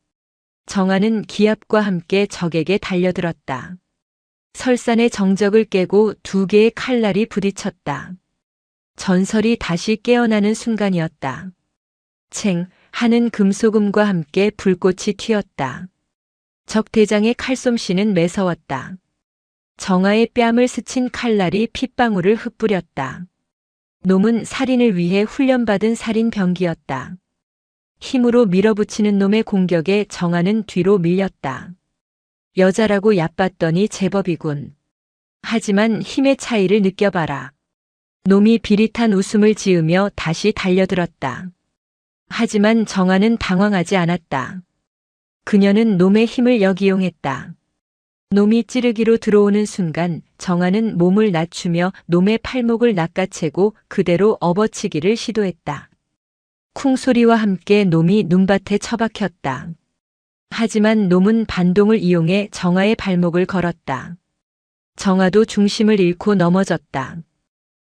정아는 기압과 함께 적에게 달려들었다. 설산의 정적을 깨고 두 개의 칼날이 부딪혔다. 전설이 다시 깨어나는 순간이었다. 챙 하는 금소금과 함께 불꽃이 튀었다. 적대장의 칼솜씨는 매서웠다. 정아의 뺨을 스친 칼날이 핏방울을 흩뿌렸다. 놈은 살인을 위해 훈련받은 살인병기였다. 힘으로 밀어붙이는 놈의 공격에 정아는 뒤로 밀렸다. 여자라고 얕봤더니 제법이군. 하지만 힘의 차이를 느껴봐라. 놈이 비릿한 웃음을 지으며 다시 달려들었다. 하지만 정아는 당황하지 않았다. 그녀는 놈의 힘을 역이용했다. 놈이 찌르기로 들어오는 순간 정아는 몸을 낮추며 놈의 팔목을 낚아채고 그대로 업어치기를 시도했다. 쿵소리와 함께 놈이 눈밭에 처박혔다. 하지만 놈은 반동을 이용해 정아의 발목을 걸었다. 정아도 중심을 잃고 넘어졌다.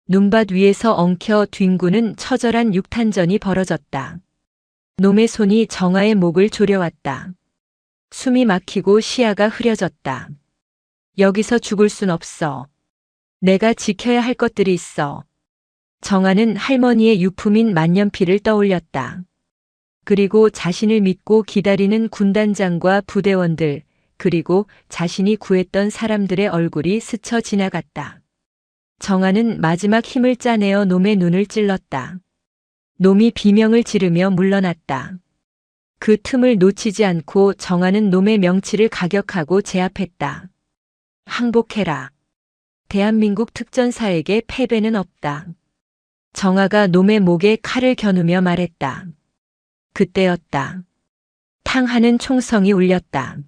눈밭 위에서 엉켜 뒹구는 처절한 육탄전이 벌어졌다. 놈의 손이 정아의 목을 조려왔다. 숨이 막히고 시야가 흐려졌다. 여기서 죽을 순 없어. 내가 지켜야 할 것들이 있어. 정아는 할머니의 유품인 만년필을 떠올렸다. 그리고 자신을 믿고 기다리는 군단장과 부대원들, 그리고 자신이 구했던 사람들의 얼굴이 스쳐 지나갔다. 정아는 마지막 힘을 짜내어 놈의 눈을 찔렀다. 놈이 비명을 지르며 물러났다. 그 틈을 놓치지 않고 정아는 놈의 명치를 가격하고 제압했다. 항복해라. 대한민국 특전사에게 패배는 없다. 정아가 놈의 목에 칼을 겨누며 말했다. 그때였다. 탕하는 총성이 울렸다.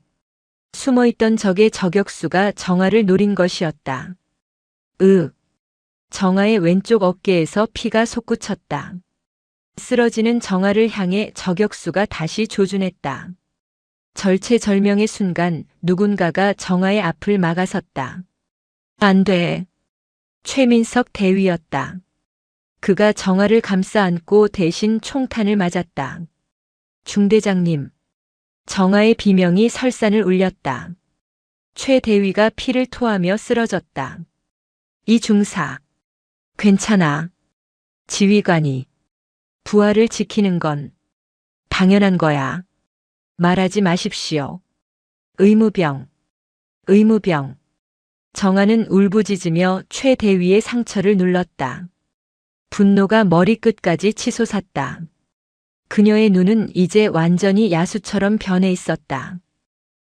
숨어있던 적의 저격수가 정아를 노린 것이었다. 정아의 왼쪽 어깨에서 피가 솟구쳤다. 쓰러지는 정아를 향해 저격수가 다시 조준했다. 절체절명의 순간 누군가가 정아의 앞을 막아섰다. 안 돼. 최민석 대위였다. 그가 정아를 감싸 안고 대신 총탄을 맞았다. 중대장님. 정아의 비명이 설산을 울렸다. 최 대위가 피를 토하며 쓰러졌다. 이 중사. 괜찮아. 지휘관이. 부하를 지키는 건 당연한 거야. 말하지 마십시오. 의무병. 정아는 울부짖으며 최 대위의 상처를 눌렀다. 분노가 머리끝까지 치솟았다. 그녀의 눈은 이제 완전히 야수처럼 변해 있었다.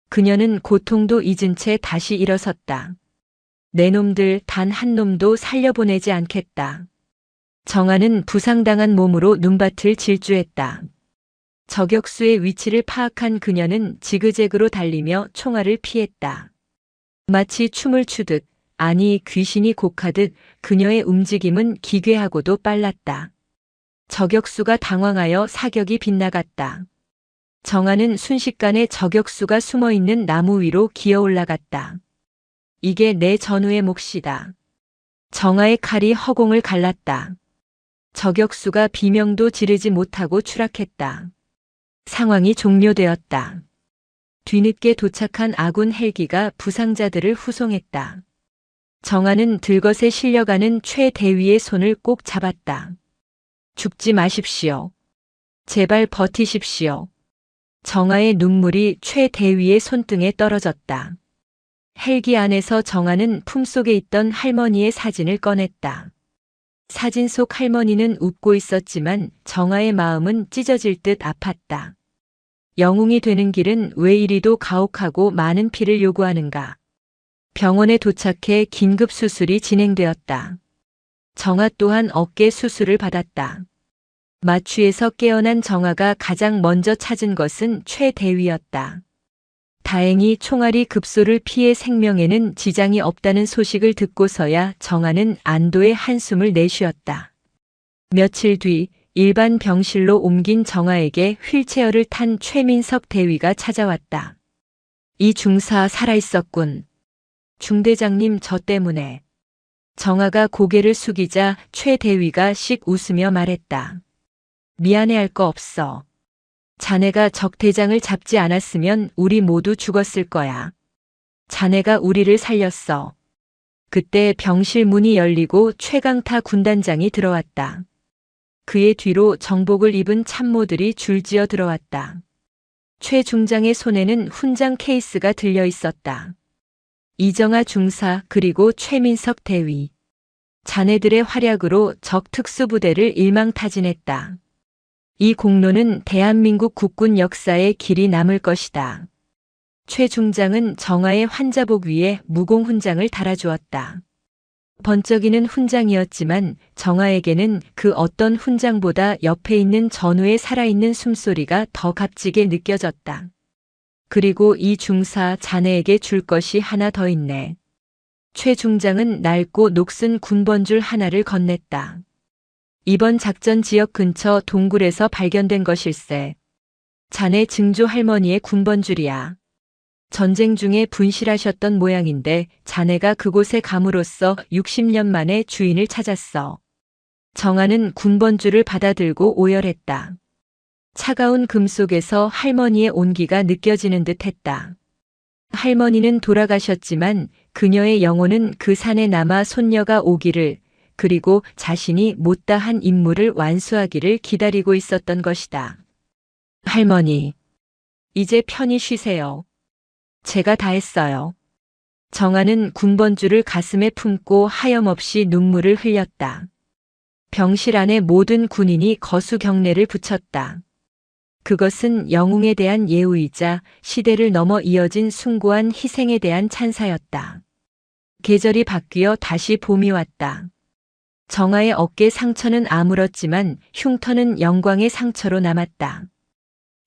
그녀는 고통도 잊은 채 다시 일어섰다. 내 놈들 단 한 놈도 살려보내지 않겠다. 정아는 부상당한 몸으로 눈밭을 질주했다. 저격수의 위치를 파악한 그녀는 지그재그로 달리며 총알을 피했다. 마치 춤을 추듯, 아니 귀신이 곡하듯 그녀의 움직임은 기괴하고도 빨랐다. 저격수가 당황하여 사격이 빗나갔다. 정아는 순식간에 저격수가 숨어있는 나무 위로 기어 올라갔다. 이게 내 전우의 몫이다. 정아의 칼이 허공을 갈랐다. 저격수가 비명도 지르지 못하고 추락했다. 상황이 종료되었다. 뒤늦게 도착한 아군 헬기가 부상자들을 후송했다. 정아는 들것에 실려가는 최 대위의 손을 꼭 잡았다. 죽지 마십시오. 제발 버티십시오. 정아의 눈물이 최 대위의 손등에 떨어졌다. 헬기 안에서 정아는 품속에 있던 할머니의 사진을 꺼냈다. 사진 속 할머니는 웃고 있었지만 정아의 마음은 찢어질 듯 아팠다. 영웅이 되는 길은 왜 이리도 가혹하고 많은 피를 요구하는가. 병원에 도착해 긴급 수술이 진행되었다. 정아 또한 어깨 수술을 받았다. 마취에서 깨어난 정아가 가장 먼저 찾은 것은 최 대위였다. 다행히 총알이 급소를 피해 생명에는 지장이 없다는 소식을 듣고서야 정아는 안도의 한숨을 내쉬었다. 며칠 뒤 일반 병실로 옮긴 정아에게 휠체어를 탄 최민석 대위가 찾아왔다. 이 중사 살아있었군. 중대장님 저 때문에. 정아가 고개를 숙이자 최 대위가 씩 웃으며 말했다. 미안해할 거 없어. 자네가 적대장을 잡지 않았으면 우리 모두 죽었을 거야. 자네가 우리를 살렸어. 그때 병실 문이 열리고 최강타 군단장이 들어왔다. 그의 뒤로 정복을 입은 참모들이 줄지어 들어왔다. 최 중장의 손에는 훈장 케이스가 들려 있었다. 이정아 중사 그리고 최민석 대위. 자네들의 활약으로 적 특수부대를 일망타진했다. 이 공로는 대한민국 국군 역사에 길이 남을 것이다. 최 중장은 정아의 환자복 위에 무공훈장을 달아주었다. 번쩍이는 훈장이었지만 정아에게는 그 어떤 훈장보다 옆에 있는 전우의 살아있는 숨소리가 더 값지게 느껴졌다. 그리고 이 중사 자네에게 줄 것이 하나 더 있네. 최 중장은 낡고 녹슨 군번줄 하나를 건넸다. 이번 작전 지역 근처 동굴에서 발견된 것일세. 자네 증조 할머니의 군번줄이야. 전쟁 중에 분실하셨던 모양인데 자네가 그곳에 감으로써 60년 만에 주인을 찾았어. 정아는 군번줄을 받아들고 오열했다. 차가운 금 속에서 할머니의 온기가 느껴지는 듯 했다. 할머니는 돌아가셨지만 그녀의 영혼은 그 산에 남아 손녀가 오기를, 그리고 자신이 못다한 임무를 완수하기를 기다리고 있었던 것이다. 할머니, 이제 편히 쉬세요. 제가 다 했어요. 정아는 군번줄을 가슴에 품고 하염없이 눈물을 흘렸다. 병실 안에 모든 군인이 거수 경례를 붙였다. 그것은 영웅에 대한 예우이자 시대를 넘어 이어진 숭고한 희생에 대한 찬사였다. 계절이 바뀌어 다시 봄이 왔다. 정아의 어깨 상처는 아물었지만 흉터는 영광의 상처로 남았다.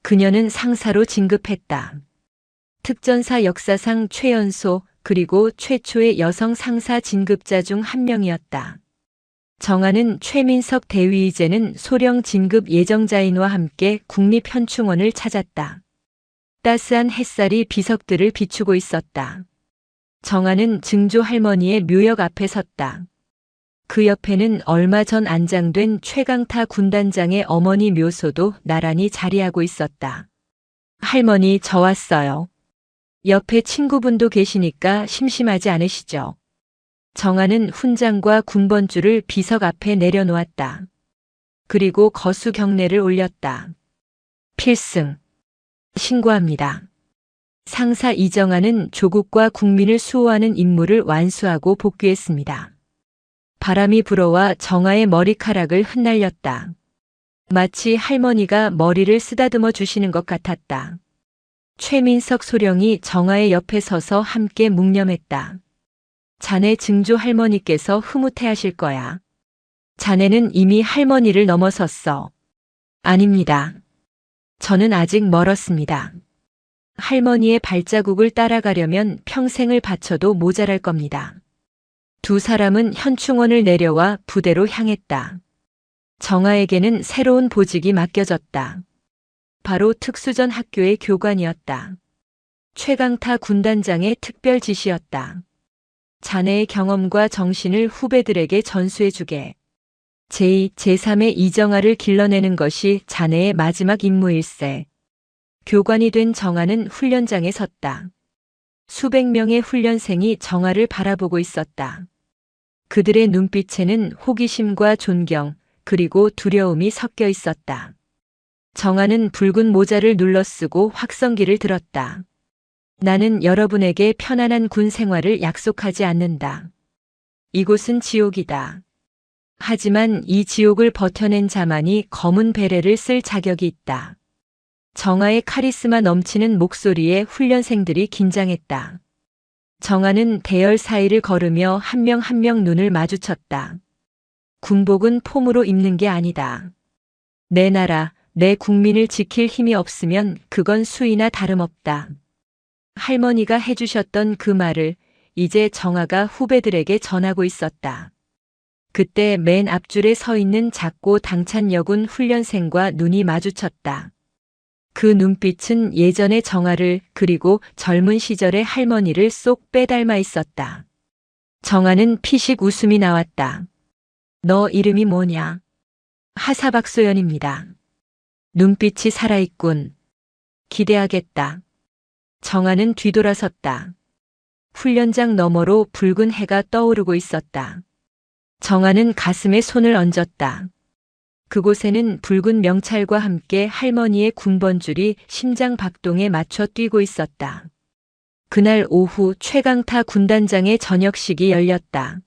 그녀는 상사로 진급했다. 특전사 역사상 최연소 그리고 최초의 여성 상사 진급자 중 한 명이었다. 정아는 최민석 대위이제는 소령 진급 예정자인과 함께 국립현충원을 찾았다. 따스한 햇살이 비석들을 비추고 있었다. 정아는 증조 할머니의 묘역 앞에 섰다. 그 옆에는 얼마 전 안장된 최강타 군단장의 어머니 묘소도 나란히 자리하고 있었다. 할머니, 저 왔어요. 옆에 친구분도 계시니까 심심하지 않으시죠? 정아는 훈장과 군번줄을 비석 앞에 내려놓았다. 그리고 거수 경례를 올렸다. 필승. 신고합니다. 상사 이정아는 조국과 국민을 수호하는 임무를 완수하고 복귀했습니다. 바람이 불어와 정아의 머리카락을 흩날렸다. 마치 할머니가 머리를 쓰다듬어 주시는 것 같았다. 최민석 소령이 정아의 옆에 서서 함께 묵념했다. 자네 증조 할머니께서 흐뭇해하실 거야. 자네는 이미 할머니를 넘어섰어. 아닙니다. 저는 아직 멀었습니다. 할머니의 발자국을 따라가려면 평생을 바쳐도 모자랄 겁니다. 두 사람은 현충원을 내려와 부대로 향했다. 정아에게는 새로운 보직이 맡겨졌다. 바로 특수전 학교의 교관이었다. 최강타 군단장의 특별 지시였다. 자네의 경험과 정신을 후배들에게 전수해주게. 제2, 제3의 이정아를 길러내는 것이 자네의 마지막 임무일세. 교관이 된 정아는 훈련장에 섰다. 수백 명의 훈련생이 정아를 바라보고 있었다. 그들의 눈빛에는 호기심과 존경, 그리고 두려움이 섞여 있었다. 정아는 붉은 모자를 눌러쓰고 확성기를 들었다. 나는 여러분에게 편안한 군 생활을 약속하지 않는다. 이곳은 지옥이다. 하지만 이 지옥을 버텨낸 자만이 검은 베레를 쓸 자격이 있다. 정아의 카리스마 넘치는 목소리에 훈련생들이 긴장했다. 정아는 대열 사이를 걸으며 한 명 한 명 눈을 마주쳤다. 군복은 폼으로 입는 게 아니다. 내 나라, 내 국민을 지킬 힘이 없으면 그건 수이나 다름없다. 할머니가 해주셨던 그 말을 이제 정아가 후배들에게 전하고 있었다. 그때 맨 앞줄에 서 있는 작고 당찬 여군 훈련생과 눈이 마주쳤다. 그 눈빛은 예전의 정아를 그리고 젊은 시절의 할머니를 쏙 빼닮아 있었다. 정아는 피식 웃음이 나왔다. 너 이름이 뭐냐? 하사박소연입니다. 눈빛이 살아있군. 기대하겠다. 정아는 뒤돌아섰다. 훈련장 너머로 붉은 해가 떠오르고 있었다. 정아는 가슴에 손을 얹었다. 그곳에는 붉은 명찰과 함께 할머니의 군번줄이 심장 박동에 맞춰 뛰고 있었다. 그날 오후 최강타 군단장의 저녁식이 열렸다.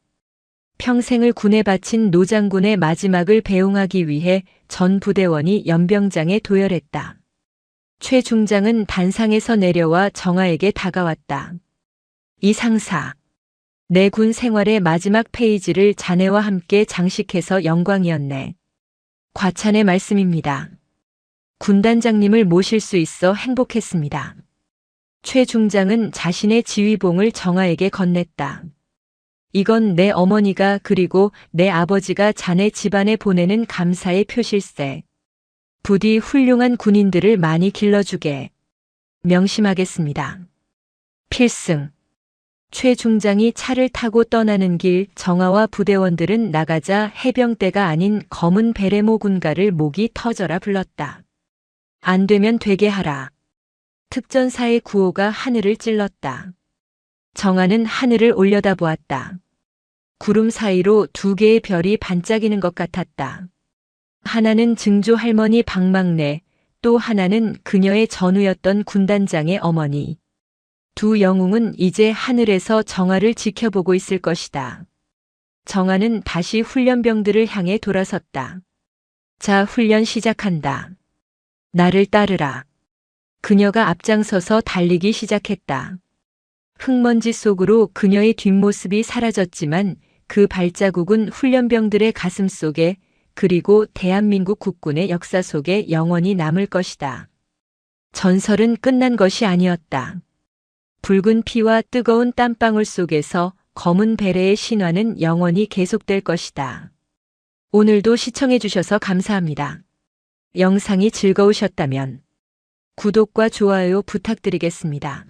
평생을 군에 바친 노장군의 마지막을 배웅하기 위해 전 부대원이 연병장에 도열했다. 최 중장은 단상에서 내려와 정아에게 다가왔다. 이 상사, 내 군 생활의 마지막 페이지를 자네와 함께 장식해서 영광이었네. 과찬의 말씀입니다. 군단장님을 모실 수 있어 행복했습니다. 최 중장은 자신의 지휘봉을 정아에게 건넸다. 이건 내 어머니가 그리고 내 아버지가 자네 집안에 보내는 감사의 표실세. 부디 훌륭한 군인들을 많이 길러주게. 명심하겠습니다. 필승. 최 중장이 차를 타고 떠나는 길 정아와 부대원들은 나가자 해병대가 아닌 검은 베레모 군가를 목이 터져라 불렀다. 안 되면 되게 하라. 특전사의 구호가 하늘을 찔렀다. 정아는 하늘을 올려다보았다. 구름 사이로 두 개의 별이 반짝이는 것 같았다. 하나는 증조 할머니 박막내, 또 하나는 그녀의 전우였던 군단장의 어머니. 두 영웅은 이제 하늘에서 정아를 지켜보고 있을 것이다. 정아는 다시 훈련병들을 향해 돌아섰다. 자, 훈련 시작한다. 나를 따르라. 그녀가 앞장서서 달리기 시작했다. 흙먼지 속으로 그녀의 뒷모습이 사라졌지만 그 발자국은 훈련병들의 가슴 속에, 그리고 대한민국 국군의 역사 속에 영원히 남을 것이다. 전설은 끝난 것이 아니었다. 붉은 피와 뜨거운 땀방울 속에서 검은 베레의 신화는 영원히 계속될 것이다. 오늘도 시청해주셔서 감사합니다. 영상이 즐거우셨다면 구독과 좋아요 부탁드리겠습니다.